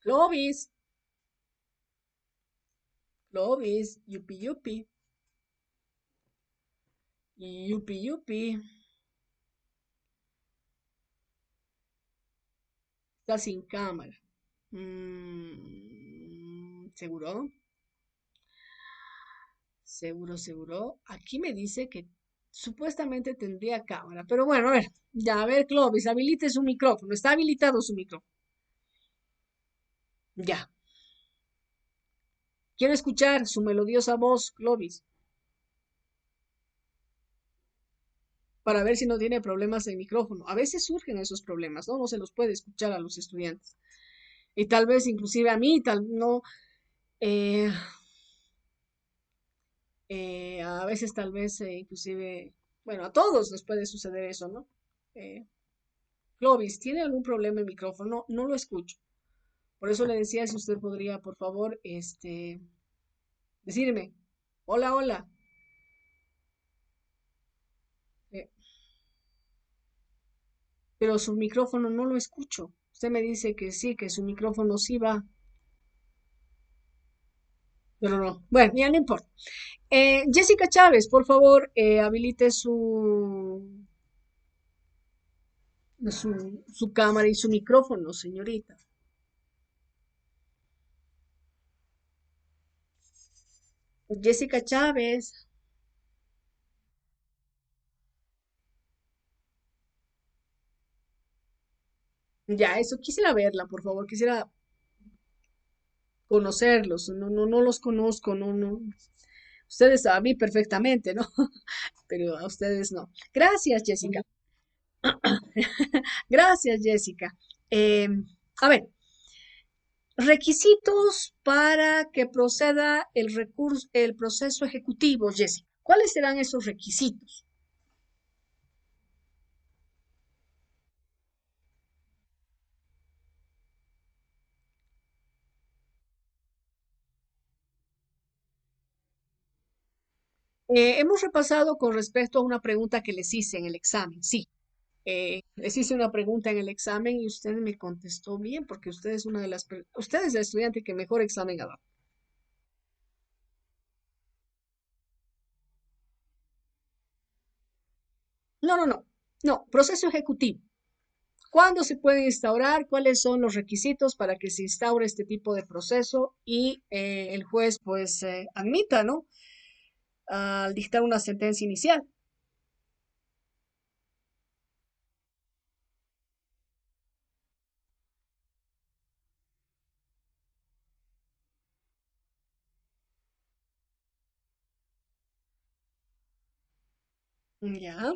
Clovis, Clovis, yupi yupi, yupi yupi. Está sin cámara. ¿Seguro? Seguro, seguro. Aquí me dice que supuestamente tendría cámara. Pero bueno, a ver. Ya, a ver, Clovis, habilite su micrófono. Está habilitado su micrófono. Ya. Quiero escuchar su melodiosa voz, Clovis, para ver si no tiene problemas de micrófono. A veces surgen esos problemas, ¿no? No se los puede escuchar a los estudiantes. Y tal vez inclusive a mí, tal no. eh, a veces tal vez inclusive, bueno, a todos nos puede suceder eso, ¿no? Eh, Clovis, ¿tiene algún problema en micrófono? No lo escucho. Por eso le decía si usted podría, por favor, decirme, hola, hola. eh, pero su micrófono no lo escucho. Usted me dice que sí, que su micrófono sí va, pero no. Bueno, ya no importa. Jessica Chávez, por favor, habilite su cámara y su micrófono, señorita. Jessica Chávez. Ya, eso quisiera verla, por favor, quisiera conocerlos. No, no, no los conozco, no, no. Ustedes a mí perfectamente, ¿no? Pero a ustedes no. Gracias, Jessica. Gracias, Jessica. Eh, a ver, requisitos para que proceda el recurso, el proceso ejecutivo, Jessica. ¿Cuáles serán esos requisitos? Hemos repasado con respecto a una pregunta que les hice en el examen. Sí, les hice una pregunta en el examen y usted me contestó bien porque usted es una de usted es el estudiante que mejor examen ha dado. No, no, no, no, proceso ejecutivo. ¿Cuándo se puede instaurar? ¿Cuáles son los requisitos para que se instaure este tipo de proceso y el juez pues admita, ¿no? Al dictar una sentencia inicial. Ya,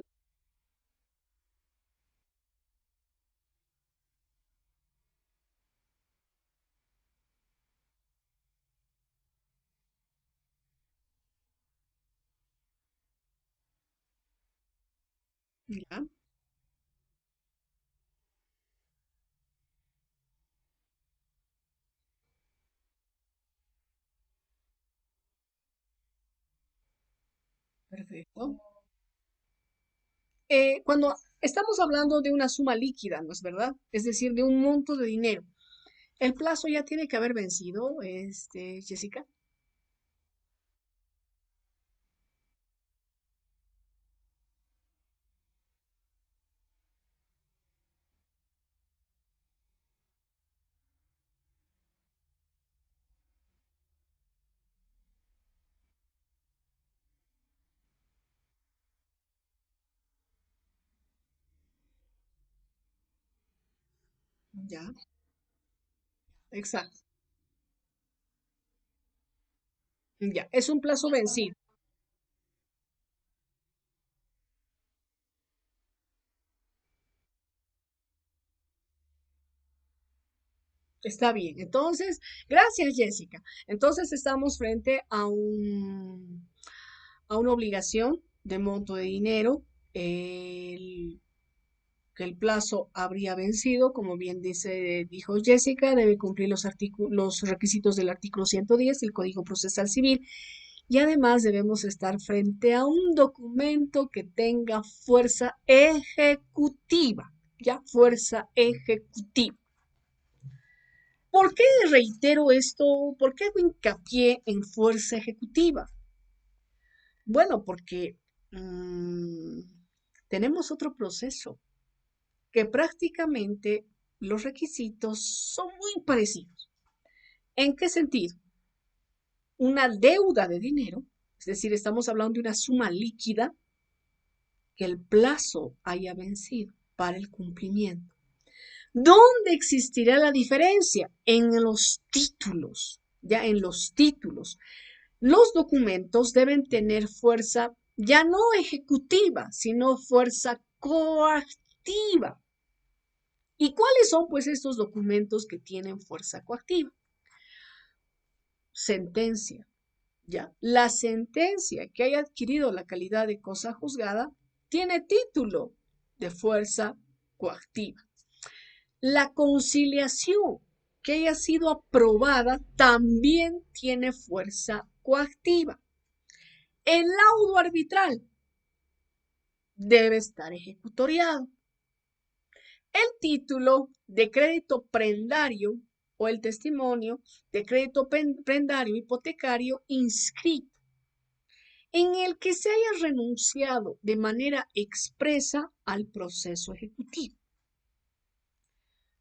ya, perfecto. Cuando estamos hablando de una suma líquida, ¿no es verdad? Es decir, de un monto de dinero. El plazo ya tiene que haber vencido, Jessica. Ya, exacto. Ya, es un plazo vencido. Está bien. Entonces, gracias, Jessica. Entonces, estamos frente a una obligación de monto de dinero. Que el plazo habría vencido, como bien dijo Jessica, debe cumplir los requisitos del artículo 110 del Código Procesal Civil y además debemos estar frente a un documento que tenga fuerza ejecutiva, ya fuerza ejecutiva. ¿Por qué reitero esto? ¿Por qué hago hincapié en fuerza ejecutiva? Bueno, porque mm, tenemos otro proceso que prácticamente los requisitos son muy parecidos. ¿En qué sentido? Una deuda de dinero, es decir, estamos hablando de una suma líquida que el plazo haya vencido para el cumplimiento. ¿Dónde existirá la diferencia? En los títulos, ya en los títulos. Los documentos deben tener fuerza ya no ejecutiva, sino fuerza coactiva. ¿Y cuáles son pues estos documentos que tienen fuerza coactiva? Sentencia, ¿ya? La sentencia que haya adquirido la calidad de cosa juzgada tiene título de fuerza coactiva. La conciliación que haya sido aprobada también tiene fuerza coactiva. El laudo arbitral debe estar ejecutoriado. El título de crédito prendario o el testimonio de crédito prendario hipotecario inscrito en el que se haya renunciado de manera expresa al proceso ejecutivo.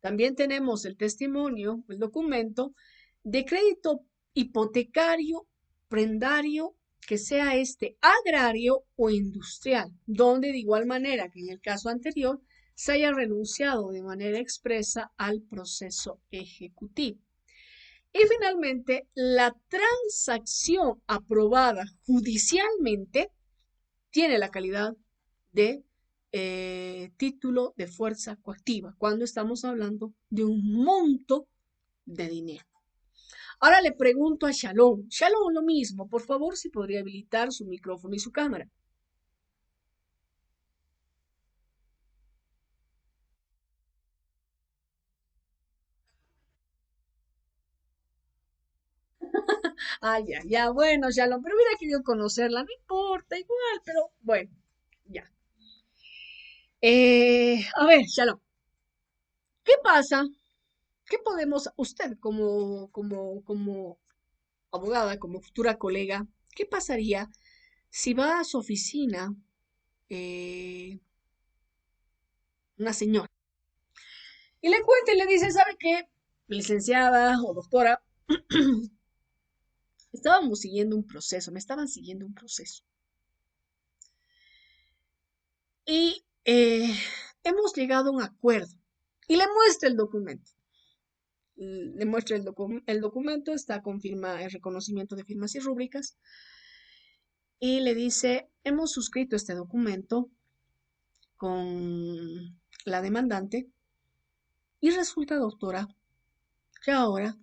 También tenemos el testimonio, el documento de crédito hipotecario, prendario, que sea este agrario o industrial, donde de igual manera que en el caso anterior se haya renunciado de manera expresa al proceso ejecutivo. Y finalmente, la transacción aprobada judicialmente tiene la calidad de título de fuerza coactiva cuando estamos hablando de un monto de dinero. Ahora le pregunto a Shalom. Shalom, lo mismo. Por favor, si podría habilitar su micrófono y su cámara. Ah, ya, ya, bueno, Shalom, pero hubiera querido conocerla, no importa, igual, pero bueno, ya. A ver, Shalom, ¿qué pasa? ¿Qué podemos, usted como abogada, como futura colega, qué pasaría si va a su oficina eh, una señora y le cuenta y le dice, ¿sabe qué? Licenciada o doctora, estábamos siguiendo un proceso, me estaban siguiendo un proceso. Y hemos llegado a un acuerdo. Y le muestra el documento. Le muestra el documento, está con firma, el reconocimiento de firmas y rúbricas. Y le dice, hemos suscrito este documento con la demandante. Y resulta, doctora, que ahora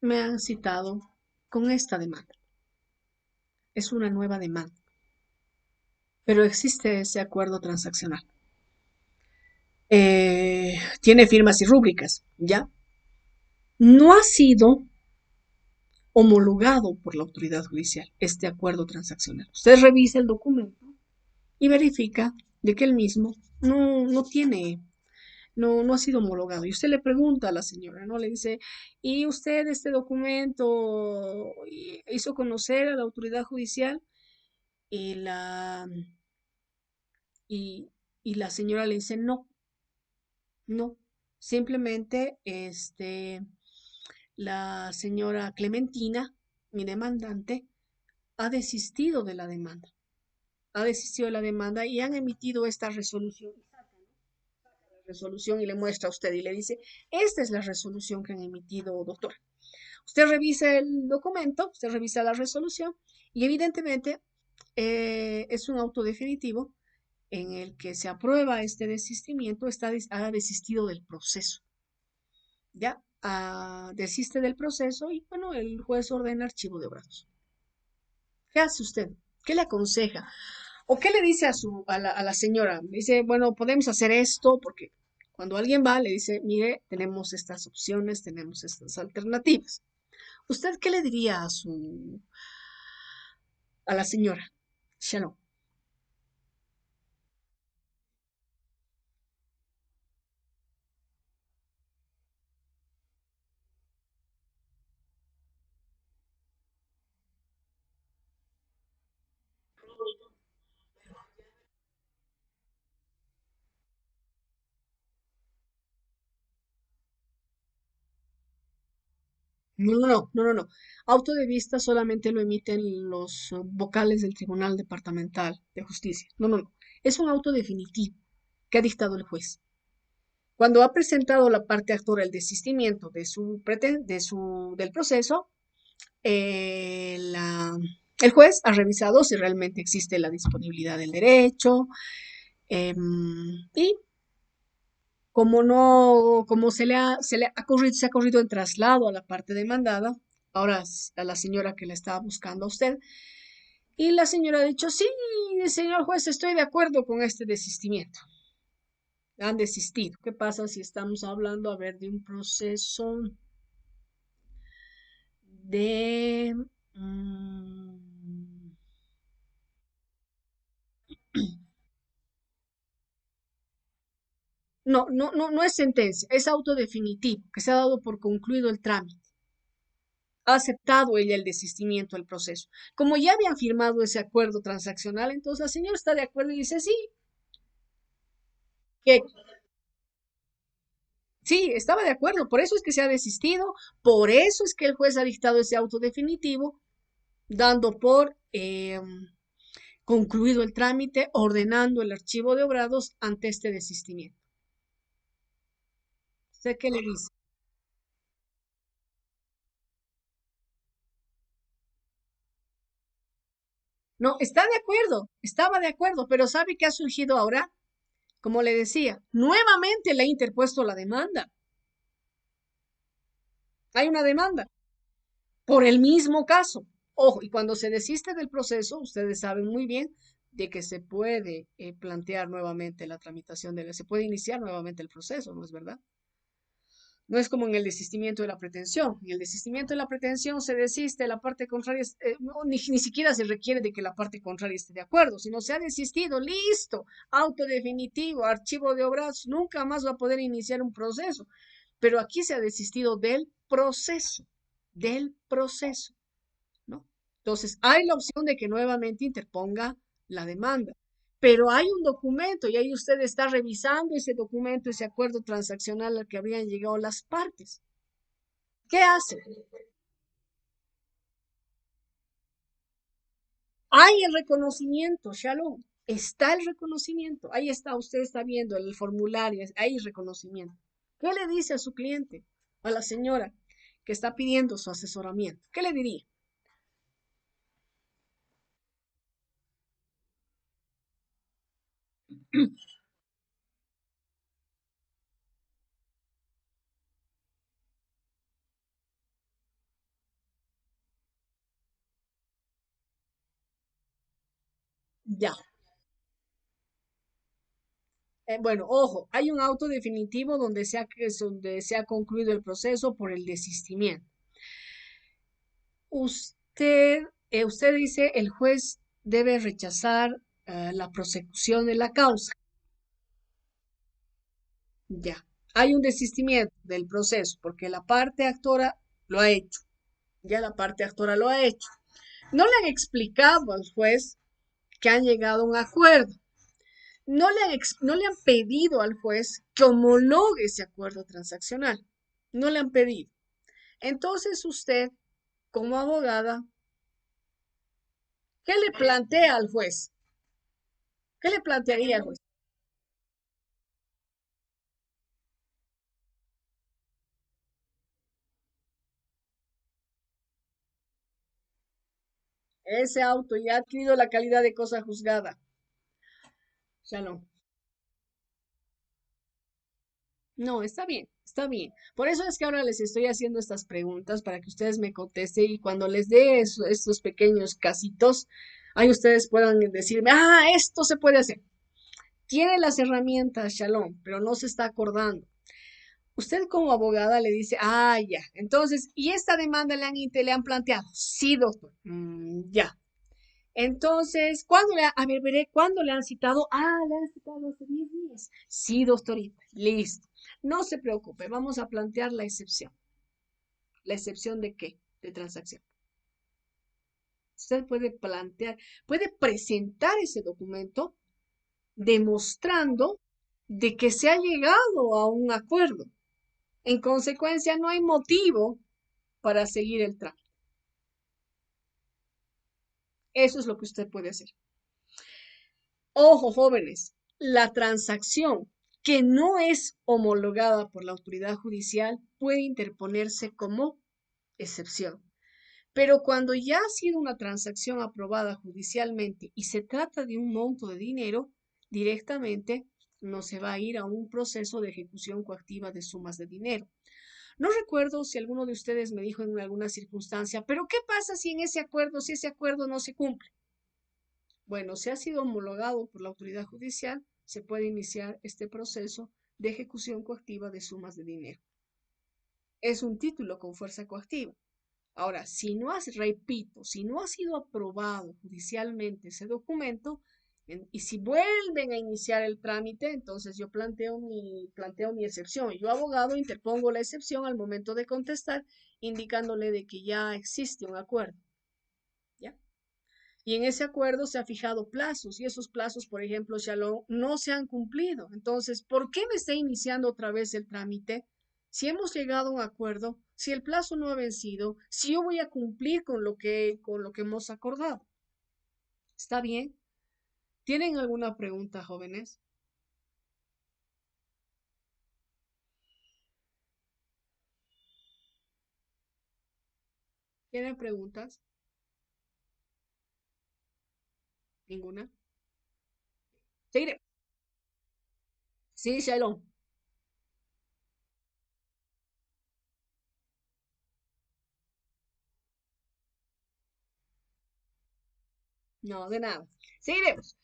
me han citado con esta demanda. Es una nueva demanda, pero existe ese acuerdo transaccional. Tiene firmas y rúbricas, ¿ya? No ha sido homologado por la autoridad judicial este acuerdo transaccional. Usted revisa el documento y verifica de que el mismo no tiene, no ha sido homologado. Y usted le pregunta a la señora, ¿no? Le dice, ¿y usted este documento hizo conocer a la autoridad judicial? Y y, y la señora le dice, no, no, simplemente la señora Clementina, mi demandante, ha desistido de la demanda. Ha desistido de la demanda y han emitido esta resolución. Resolución y le muestra a usted y le dice, esta es la resolución que han emitido, doctora. Usted revisa el documento, usted revisa la resolución y evidentemente es un auto definitivo en el que se aprueba este desistimiento, ha desistido del proceso. Ya desiste del proceso y bueno, el juez ordena archivo de obras. ¿Qué hace usted? ¿Qué le aconseja? ¿O qué le dice a la señora? Le dice, bueno, podemos hacer esto, porque cuando alguien va, le dice, mire, tenemos estas opciones, tenemos estas alternativas. ¿Usted qué le diría a la señora? Shalom. No, no, no, no, no, no. Auto de vista solamente lo emiten los vocales del Tribunal Departamental de Justicia. No, no, no. Es un auto definitivo que ha dictado el juez. Cuando ha presentado la parte actora el desistimiento del proceso, el juez ha revisado si realmente existe la disponibilidad del derecho, y como no, como se ha corrido el traslado a la parte demandada, ahora a la señora que le estaba buscando a usted, y la señora ha dicho, sí, señor juez, estoy de acuerdo con este desistimiento. Han desistido. ¿Qué pasa si estamos hablando, a ver, de un proceso de... mm, no, no, no, no es sentencia, es auto definitivo, que se ha dado por concluido el trámite. Ha aceptado ella el desistimiento del proceso. Como ya habían firmado ese acuerdo transaccional, entonces la señora está de acuerdo y dice, sí, que sí, estaba de acuerdo, por eso es que se ha desistido, por eso es que el juez ha dictado ese auto definitivo, dando por concluido el trámite, ordenando el archivo de obrados ante este desistimiento. ¿Usted qué le dice? No, está de acuerdo, estaba de acuerdo, pero ¿sabe qué ha surgido ahora? Como le decía, nuevamente le ha interpuesto la demanda. Hay una demanda por el mismo caso. Ojo, y cuando se desiste del proceso, ustedes saben muy bien de que se puede plantear nuevamente la tramitación se puede iniciar nuevamente el proceso, ¿no es verdad? No es como en el desistimiento de la pretensión. En el desistimiento de la pretensión se desiste, la parte contraria, ni siquiera se requiere de que la parte contraria esté de acuerdo, sino se ha desistido, listo, auto definitivo, archivo de obras, nunca más va a poder iniciar un proceso. Pero aquí se ha desistido del proceso, ¿no? Entonces, hay la opción de que nuevamente interponga la demanda. Pero hay un documento y ahí usted está revisando ese documento, ese acuerdo transaccional al que habrían llegado las partes. ¿Qué hace? Hay el reconocimiento, Shalom. Está el reconocimiento. Ahí está, usted está viendo el formulario, hay reconocimiento. ¿Qué le dice a su cliente, a la señora que está pidiendo su asesoramiento? ¿Qué le diría? Ya. Bueno, ojo, hay un auto definitivo donde se ha concluido el proceso por el desistimiento. Usted dice, el juez debe rechazar la prosecución de la causa. Ya. Hay un desistimiento del proceso porque la parte actora lo ha hecho. Ya la parte actora lo ha hecho. No le han explicado al juez que han llegado a un acuerdo. No le han pedido al juez que homologue ese acuerdo transaccional. No le han pedido. Entonces usted, como abogada, ¿qué le plantea al juez? ¿Qué le plantearía al juez? Ese auto ya ha adquirido la calidad de cosa juzgada. Shalom. No, está bien, está bien. Por eso es que ahora les estoy haciendo estas preguntas para que ustedes me contesten y cuando les dé estos pequeños casitos, ahí ustedes puedan decirme, ah, esto se puede hacer. Tiene las herramientas, Shalom, pero no se está acordando. Usted como abogada le dice, ah, ya. Entonces, ¿y esta demanda le han planteado? Sí, doctor. Ya. Entonces, a ver, veré, ¿cuándo le han citado? Ah, le han citado hace 10 días. Sí, doctorita, listo. No se preocupe, vamos a plantear la excepción. ¿La excepción de qué? De transacción. Usted puede plantear, puede presentar ese documento demostrando de que se ha llegado a un acuerdo. En consecuencia, no hay motivo para seguir el trámite. Eso es lo que usted puede hacer. Ojo, jóvenes, la transacción que no es homologada por la autoridad judicial puede interponerse como excepción. Pero cuando ya ha sido una transacción aprobada judicialmente y se trata de un monto de dinero, directamente no se va a ir a un proceso de ejecución coactiva de sumas de dinero. No recuerdo si alguno de ustedes me dijo en alguna circunstancia, pero ¿qué pasa si si ese acuerdo no se cumple? Bueno, si ha sido homologado por la autoridad judicial, se puede iniciar este proceso de ejecución coactiva de sumas de dinero. Es un título con fuerza coactiva. Ahora, repito, si no ha sido aprobado judicialmente ese documento, y si vuelven a iniciar el trámite, entonces yo planteo mi excepción. Yo, abogado, interpongo la excepción al momento de contestar, indicándole de que ya existe un acuerdo. ¿Ya? Y en ese acuerdo se ha fijado plazos y esos plazos, por ejemplo, Shalom, no se han cumplido. Entonces, ¿por qué me está iniciando otra vez el trámite? Si hemos llegado a un acuerdo, si el plazo no ha vencido, si yo voy a cumplir con lo que hemos acordado. ¿Está bien? ¿Tienen alguna pregunta, jóvenes? ¿Tienen preguntas? ¿Ninguna? Seguiré. Sí, Shalom. No, de nada. Seguiremos.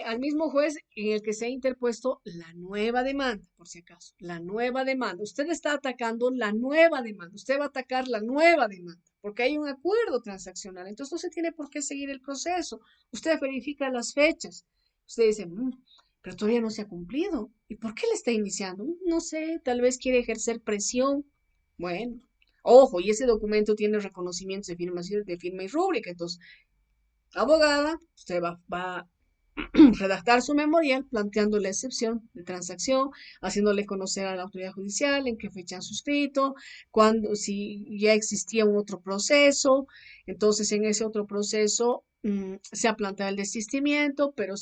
Al mismo juez en el que se ha interpuesto la nueva demanda, por si acaso, la nueva demanda. Usted está atacando la nueva demanda, usted va a atacar la nueva demanda, porque hay un acuerdo transaccional, entonces no se tiene por qué seguir el proceso. Usted verifica las fechas, usted dice, pero todavía no se ha cumplido, ¿y por qué le está iniciando? No sé, tal vez quiere ejercer presión. Bueno, ojo, y ese documento tiene reconocimientos de firma y rúbrica, entonces, abogada, usted va redactar su memorial planteando la excepción de transacción, haciéndole conocer a la autoridad judicial en qué fecha han suscrito, cuando, si ya existía un otro proceso, entonces en ese otro proceso se ha planteado el desistimiento, pero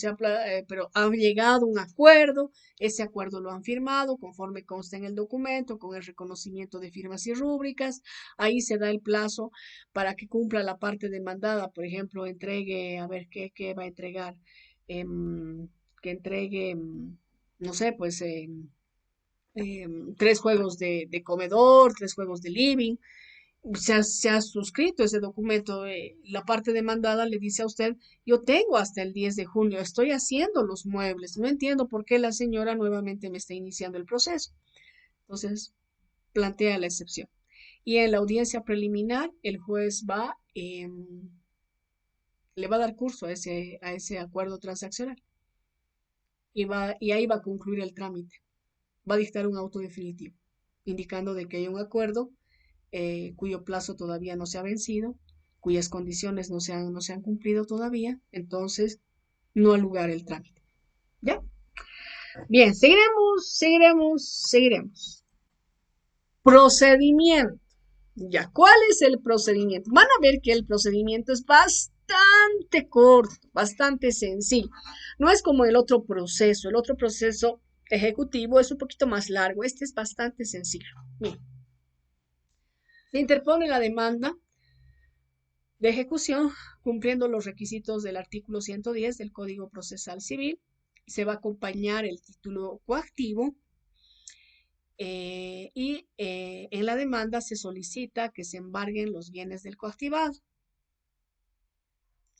ha llegado a un acuerdo, ese acuerdo lo han firmado conforme consta en el documento, con el reconocimiento de firmas y rúbricas, ahí se da el plazo para que cumpla la parte demandada, por ejemplo, entregue, a ver qué va a entregar, que entregue, no sé, pues 3 juegos de comedor, 3 juegos de living. Se ha suscrito ese documento. La parte demandada le dice a usted, yo tengo hasta el 10 de junio, estoy haciendo los muebles, no entiendo por qué la señora nuevamente me está iniciando el proceso. Entonces, plantea la excepción. Y en la audiencia preliminar, el juez le va a dar curso a ese acuerdo transaccional y ahí va a concluir el trámite. Va a dictar un auto definitivo, indicando de que hay un acuerdo cuyo plazo todavía no se ha vencido, cuyas condiciones no se han cumplido todavía, entonces no ha lugar el trámite. ¿Ya? Bien, seguiremos. Procedimiento. Ya, ¿cuál es el procedimiento? Van a ver que el procedimiento es bastante corto, bastante sencillo. No es como el otro proceso. El otro proceso ejecutivo es un poquito más largo. Este es bastante sencillo. Miren, se interpone la demanda de ejecución cumpliendo los requisitos del artículo 110 del Código Procesal Civil. Se va a acompañar el título coactivo y en la demanda se solicita que se embarguen los bienes del coactivado.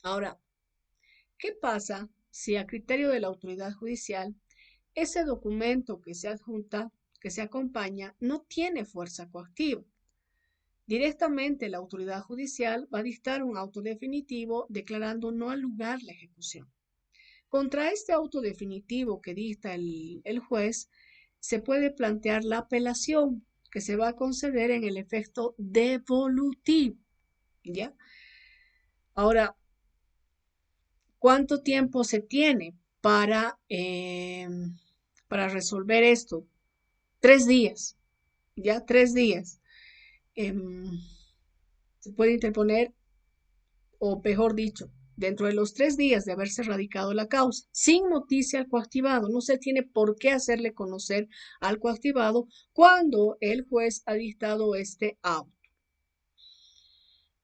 Ahora, ¿qué pasa si a criterio de la autoridad judicial ese documento que se adjunta, que se acompaña, no tiene fuerza coactiva? Directamente la autoridad judicial va a dictar un auto definitivo declarando no al lugar la ejecución. Contra este auto definitivo que dicta el juez, se puede plantear la apelación que se va a conceder en el efecto devolutivo. ¿Ya? Ahora, ¿cuánto tiempo se tiene para resolver esto? 3 días, ¿ya? 3 días. se puede interponer, o mejor dicho, dentro de los 3 días de haberse radicado la causa, sin noticia al coactivado. No se tiene por qué hacerle conocer al coactivado cuando el juez ha dictado este auto.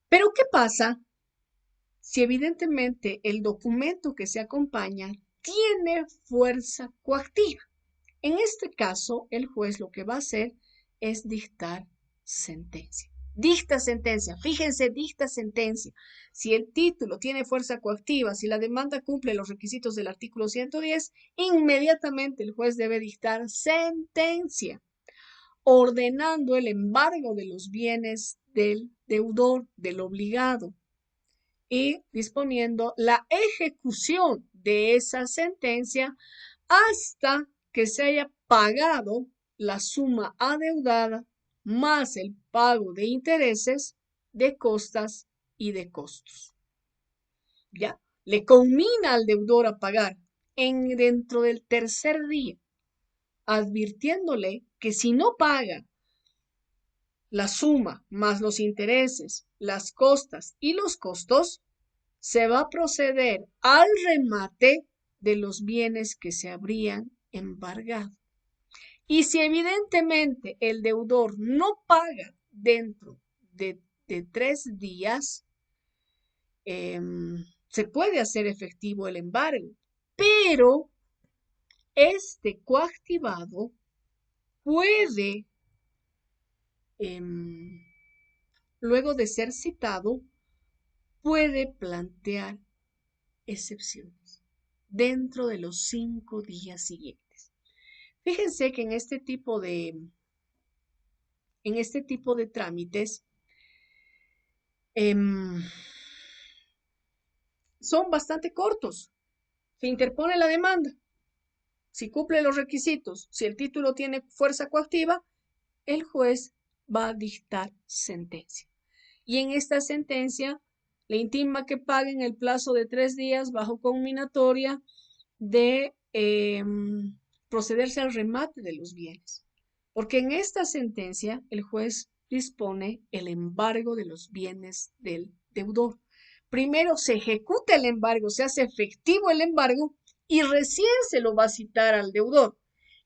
Pero ¿qué pasa si evidentemente el documento que se acompaña tiene fuerza coactiva? En este caso, el juez lo que va a hacer es dictar sentencia. Dicta sentencia, fíjense, dicta sentencia. Si el título tiene fuerza coactiva, si la demanda cumple los requisitos del artículo 110, inmediatamente el juez debe dictar sentencia, ordenando el embargo de los bienes del deudor, del obligado, y disponiendo la ejecución de esa sentencia hasta que se haya pagado la suma adeudada más el pago de intereses, de costas y de costos. ¿Ya? Le conmina al deudor a pagar dentro del tercer día, advirtiéndole que si no paga la suma más los intereses, las costas y los costos, se va a proceder al remate de los bienes que se habrían embargado. Y si evidentemente el deudor no paga dentro de 3 días, se puede hacer efectivo el embargo, pero este coactivado puede, luego de ser citado, puede plantear excepciones dentro de los 5 días siguientes. Fíjense que en este tipo de trámites son bastante cortos. Se interpone la demanda. Si cumple los requisitos, si el título tiene fuerza coactiva, el juez va a dictar sentencia. Y en esta sentencia le intima que pague en el plazo de 3 días bajo conminatoria de procederse al remate de los bienes. Porque en esta sentencia el juez dispone el embargo de los bienes del deudor. Primero se ejecuta el embargo, se hace efectivo el embargo y recién se lo va a citar al deudor.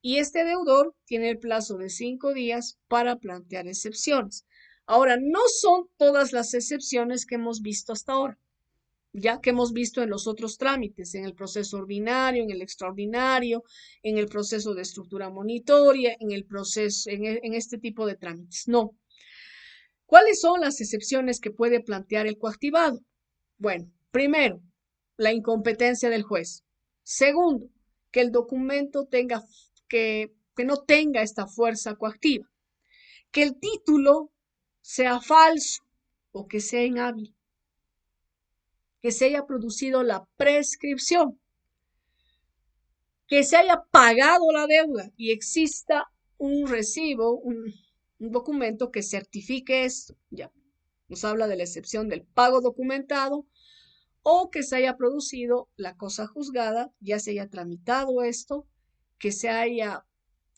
Y este deudor tiene el plazo de 5 días para plantear excepciones. Ahora, no son todas las excepciones que hemos visto hasta ahora, ya que hemos visto en los otros trámites, en el proceso ordinario, en el extraordinario, en el proceso de estructura monitoria, en este tipo de trámites. No. ¿Cuáles son las excepciones que puede plantear el coactivado? Bueno, primero, la incompetencia del juez. Segundo, que el documento que no tenga esta fuerza coactiva. Que el título sea falso o que sea inhábil. Que se haya producido la prescripción. Que se haya pagado la deuda y exista un recibo, un documento que certifique esto. Ya nos habla de la excepción del pago documentado, o que se haya producido la cosa juzgada, ya se haya tramitado esto, que se haya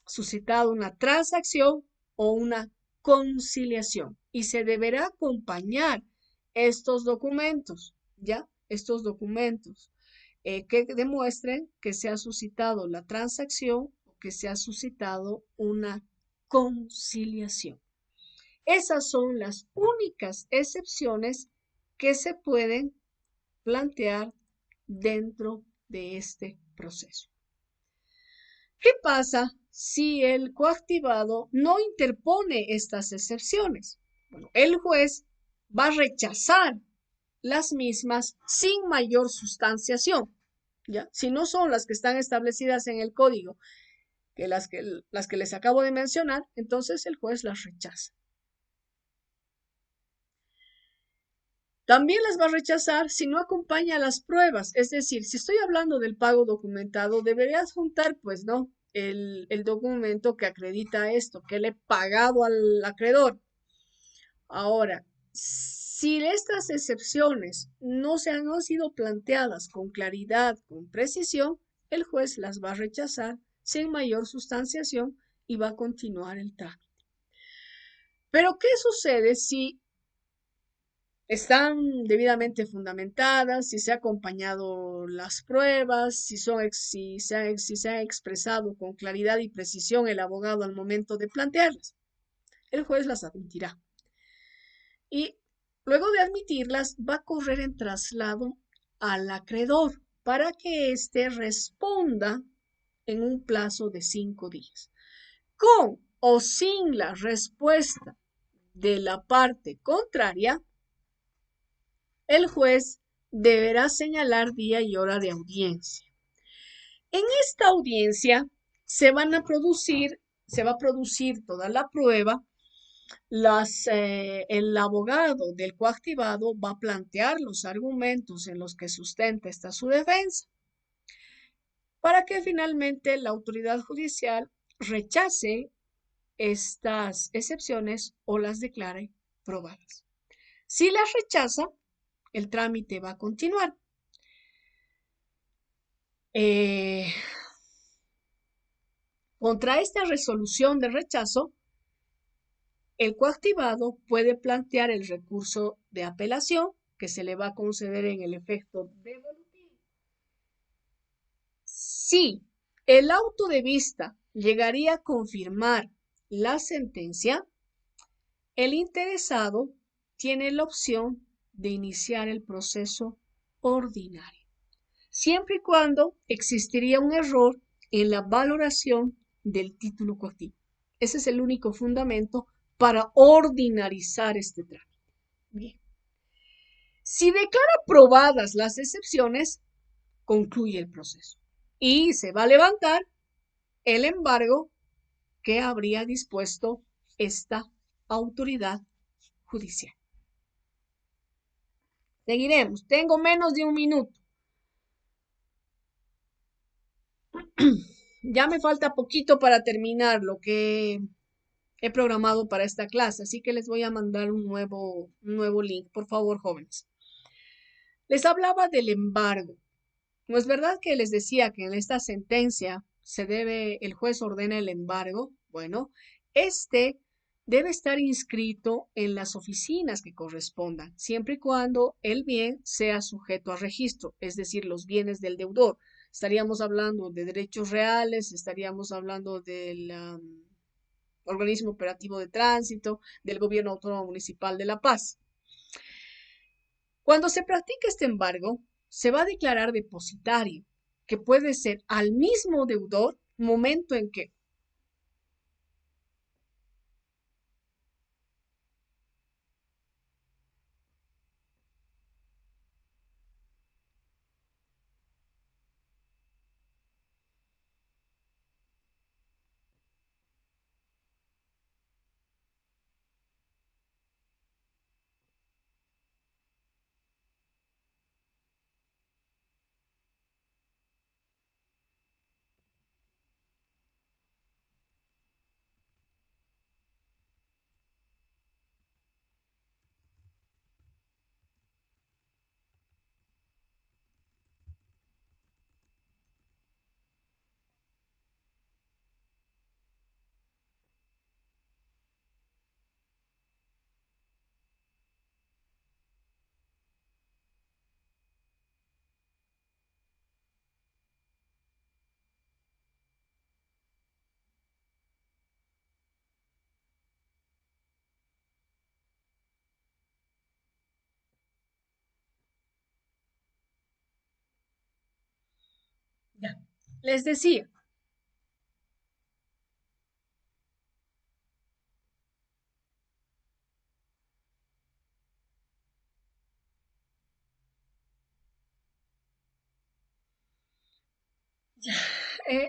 suscitado una transacción o una conciliación. Y se deberá acompañar estos documentos, ¿ya? Estos documentos que demuestren que se ha suscitado la transacción o que se ha suscitado una conciliación. Esas son las únicas excepciones que se pueden plantear dentro de este proceso. ¿Qué pasa si el coactivado no interpone estas excepciones? Bueno, el juez va a rechazar las mismas sin mayor sustanciación, ¿ya? Si no son las que están establecidas en el código, las que les acabo de mencionar, entonces el juez las rechaza. También las va a rechazar si no acompaña las pruebas. Es decir, si estoy hablando del pago documentado, deberías juntar, pues, ¿no? El documento que acredita esto, que le he pagado al acreedor. Ahora, si estas excepciones no han sido planteadas con claridad, con precisión, el juez las va a rechazar sin mayor sustanciación y va a continuar el trámite. Pero, ¿qué sucede si están debidamente fundamentadas, si se han acompañado las pruebas, si se ha expresado con claridad y precisión el abogado al momento de plantearlas? El juez las admitirá. Y luego de admitirlas, va a correr en traslado al acreedor para que éste responda en un plazo de 5 días. Con o sin la respuesta de la parte contraria, el juez deberá señalar día y hora de audiencia. En esta audiencia se va a producir toda la prueba. El abogado del coactivado va a plantear los argumentos en los que sustenta esta su defensa para que finalmente la autoridad judicial rechace estas excepciones o las declare probadas. Si las rechaza, el trámite va a continuar. Contra esta resolución de rechazo, el coactivado puede plantear el recurso de apelación que se le va a conceder en el efecto devolutivo. Si el auto de vista llegaría a confirmar la sentencia, el interesado tiene la opción de iniciar el proceso ordinario, siempre y cuando existiría un error en la valoración del título coactivo. Ese es el único fundamento para ordinarizar este trámite. Bien. Si declara probadas las excepciones, concluye el proceso y se va a levantar el embargo que habría dispuesto esta autoridad judicial. Seguiremos. Tengo menos de un minuto. Ya me falta poquito para terminar lo que he programado para esta clase, así que les voy a mandar un nuevo link, por favor, jóvenes. Les hablaba del embargo. ¿No es verdad que les decía que en esta sentencia el juez ordena el embargo? Bueno, este debe estar inscrito en las oficinas que correspondan, siempre y cuando el bien sea sujeto a registro, es decir, los bienes del deudor. Estaríamos hablando de derechos reales, estaríamos hablando del organismo operativo de tránsito, del gobierno autónomo municipal de La Paz. Cuando se practica este embargo, se va a declarar depositario, que puede ser al mismo deudor, momento en que ya, les decía,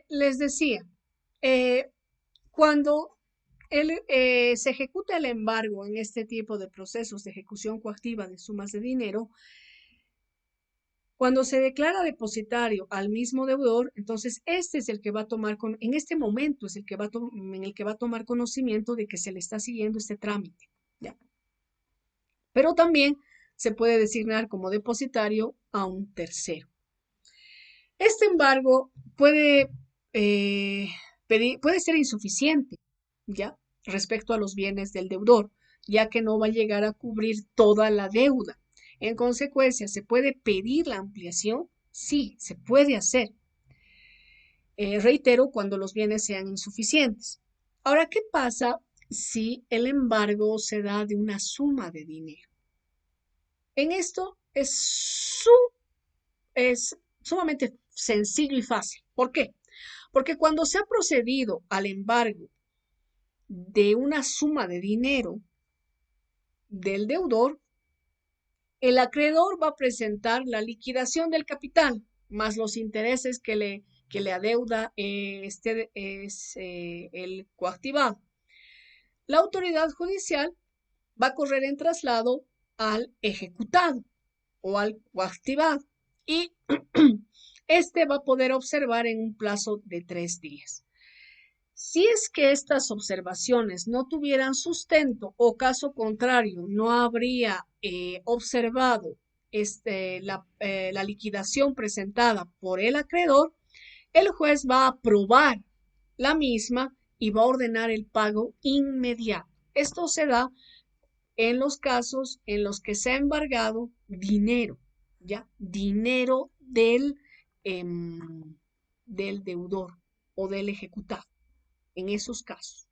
les decía, eh, cuando se ejecuta el embargo en este tipo de procesos de ejecución coactiva de sumas de dinero, cuando se declara depositario al mismo deudor, entonces este es el que va a tomar, en este momento es el que en el que va a tomar conocimiento de que se le está siguiendo este trámite. ¿Ya? Pero también se puede designar como depositario a un tercero. Este embargo puede ser insuficiente, ¿ya? respecto a los bienes del deudor, ya que no va a llegar a cubrir toda la deuda. En consecuencia, ¿se puede pedir la ampliación? Sí, se puede hacer. Reitero, cuando los bienes sean insuficientes. Ahora, ¿qué pasa si el embargo se da de una suma de dinero? En esto es sumamente sencillo y fácil. ¿Por qué? Porque cuando se ha procedido al embargo de una suma de dinero del deudor, el acreedor va a presentar la liquidación del capital más los intereses que le adeuda el coactivado. La autoridad judicial va a correr en traslado al ejecutado o al coactivado y este va a poder observar en un plazo de 3 días. Si es que estas observaciones no tuvieran sustento o caso contrario, no habría observado la liquidación presentada por el acreedor, el juez va a aprobar la misma y va a ordenar el pago inmediato. Esto se da en los casos en los que se ha embargado dinero, ¿ya? Dinero del deudor o del ejecutado, en esos casos.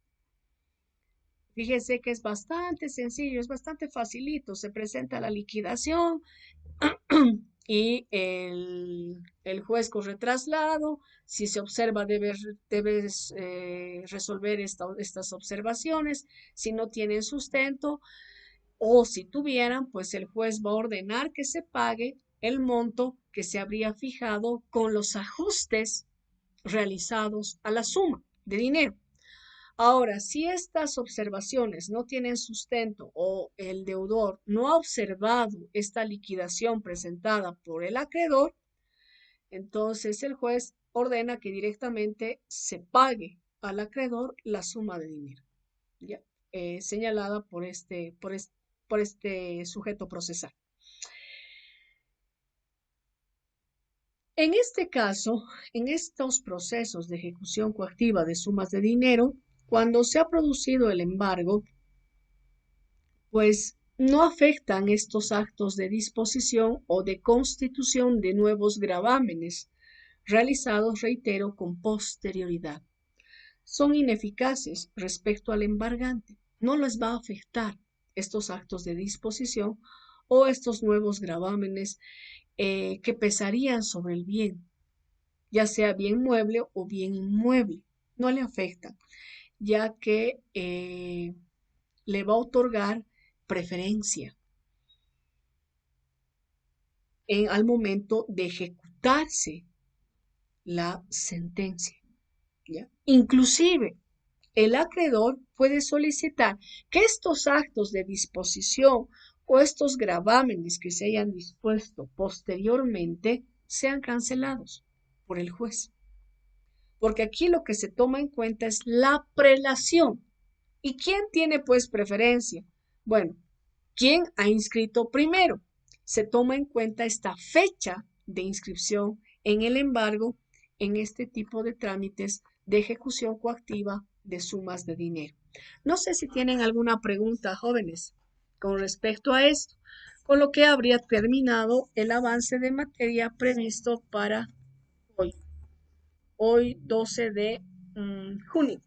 Fíjese que es bastante sencillo, es bastante facilito. Se presenta la liquidación y el juez corre traslado. Si se observa, debes resolver estas observaciones. Si no tienen sustento, o si tuvieran, pues el juez va a ordenar que se pague el monto que se habría fijado con los ajustes realizados a la suma de dinero. Ahora, si estas observaciones no tienen sustento o el deudor no ha observado esta liquidación presentada por el acreedor, entonces el juez ordena que directamente se pague al acreedor la suma de dinero, ¿ya? Señalada por este sujeto procesal. En este caso, en estos procesos de ejecución coactiva de sumas de dinero, cuando se ha producido el embargo, pues no afectan estos actos de disposición o de constitución de nuevos gravámenes realizados, reitero, con posterioridad. Son ineficaces respecto al embargante. No les va a afectar estos actos de disposición o estos nuevos gravámenes que pesarían sobre el bien, ya sea bien mueble o bien inmueble. No le afectan, ya que le va a otorgar preferencia al momento de ejecutarse la sentencia, ¿ya? Inclusive, el acreedor puede solicitar que estos actos de disposición o estos gravámenes que se hayan dispuesto posteriormente sean cancelados por el juez. Porque aquí lo que se toma en cuenta es la prelación. ¿Y quién tiene pues preferencia? Bueno, ¿quién ha inscrito primero? Se toma en cuenta esta fecha de inscripción en el embargo en este tipo de trámites de ejecución coactiva de sumas de dinero. No sé si tienen alguna pregunta, jóvenes, con respecto a esto, con lo que habría terminado el avance de materia previsto para hoy, hoy 12 de junio.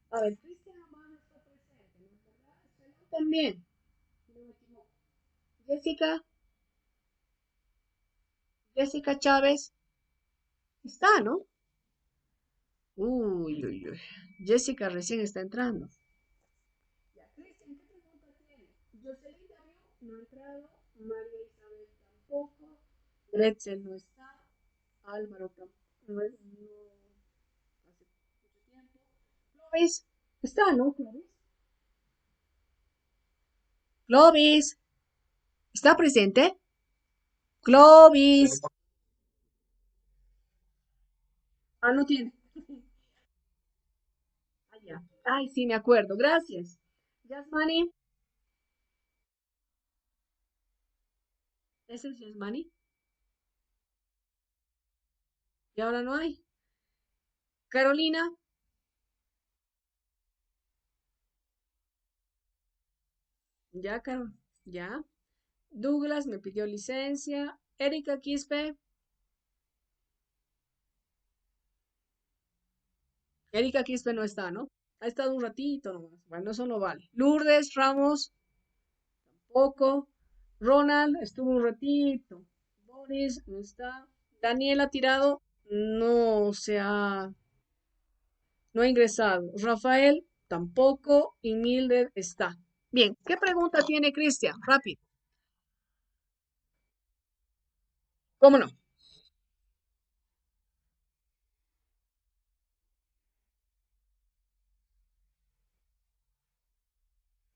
A ver, Cristian Amado está presente, ¿no es verdad? Estelón también, si no me equivoco. Jessica, Jessica Chávez, está, ¿no? Uy, uy, uy. Jessica recién está entrando. Ya, Cristian, ¿qué pregunta tiene? Jocelyn Darío no ha entrado, María Isabel tampoco, Gretzel no está, Álvaro tampoco, no, hace mucho tiempo. Clovis, está, ¿no, Clovis? Clovis, ¿está presente? Clovis. Ah, no tiene. Ah, ya. Ay, sí, me acuerdo. Gracias. Yasmani, ese es Yasmani. Y ahora no hay. Carolina, Ya, Carol, ya. Douglas me pidió licencia. Erika Quispe. Erika Quispe no está, ¿no? Ha estado un ratito nomás. Bueno, eso no vale. Lourdes Ramos, poco. Ronald estuvo un ratito. Boris no está. Daniela Tirado no ha ingresado. Rafael tampoco. Y Mildred está. Bien, ¿qué pregunta tiene Cristian? Rápido. ¿Cómo no?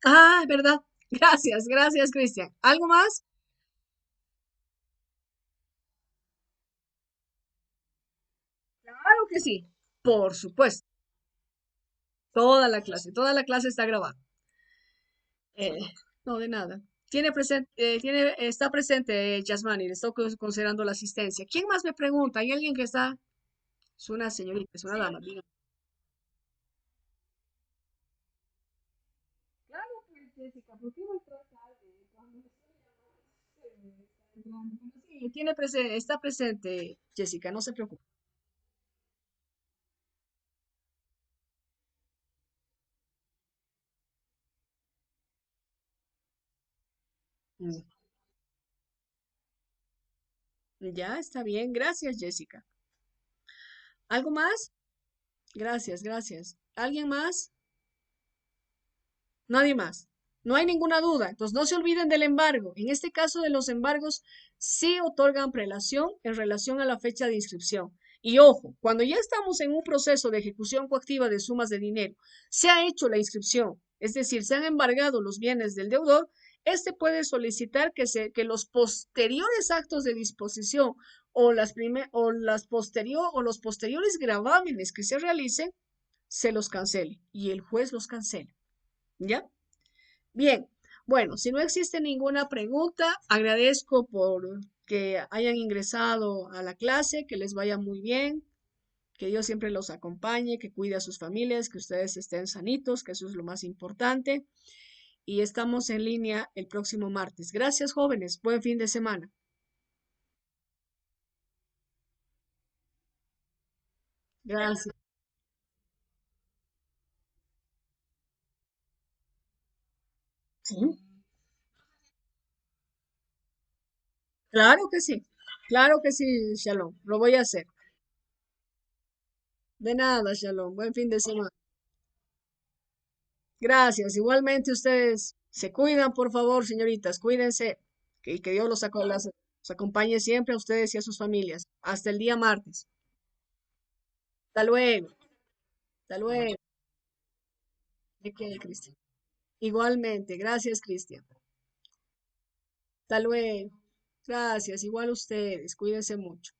Ah, es verdad. Gracias, gracias, Cristian. ¿Algo más? Claro que sí. Por supuesto. Toda la clase está grabada. Eh, no, de nada. Está presente Yasmani, le estoy considerando la asistencia. ¿Quién más me pregunta? ¿Hay alguien que está? Es una señorita, es una dama, diga. Claro que Jessica, ¿por qué voy toda tarde? Cuando estoy entrando. Sí, está presente Jessica, no se preocupe. Mm, ya está bien, gracias Jessica. ¿Algo más? Gracias, gracias. ¿Alguien más? Nadie más. No hay ninguna duda. Entonces, no se olviden del embargo. En este caso de los embargos, sí otorgan prelación en relación a la fecha de inscripción. Y ojo, cuando ya estamos en un proceso de ejecución coactiva de sumas de dinero, se ha hecho la inscripción, es decir, se han embargado los bienes del deudor, este puede solicitar que los posteriores actos de disposición o los posteriores gravámenes que se realicen, se los cancele y el juez los cancela. ¿Ya? Bien, bueno, si no existe ninguna pregunta, agradezco por que hayan ingresado a la clase, que les vaya muy bien, que Dios siempre los acompañe, que cuide a sus familias, que ustedes estén sanitos, que eso es lo más importante. Y estamos en línea el próximo martes. Gracias, jóvenes. Buen fin de semana. Gracias. Sí, claro que sí. Claro que sí, Shalom. Lo voy a hacer. De nada, Shalom. Buen fin de semana. Gracias. Igualmente ustedes se cuidan, por favor, señoritas, cuídense. Que Dios los acompañe siempre a ustedes y a sus familias. Hasta el día martes. Hasta luego. Hasta luego. ¿De qué, Cristian? Igualmente. Gracias, Cristian. Hasta luego. Gracias. Igual ustedes. Cuídense mucho.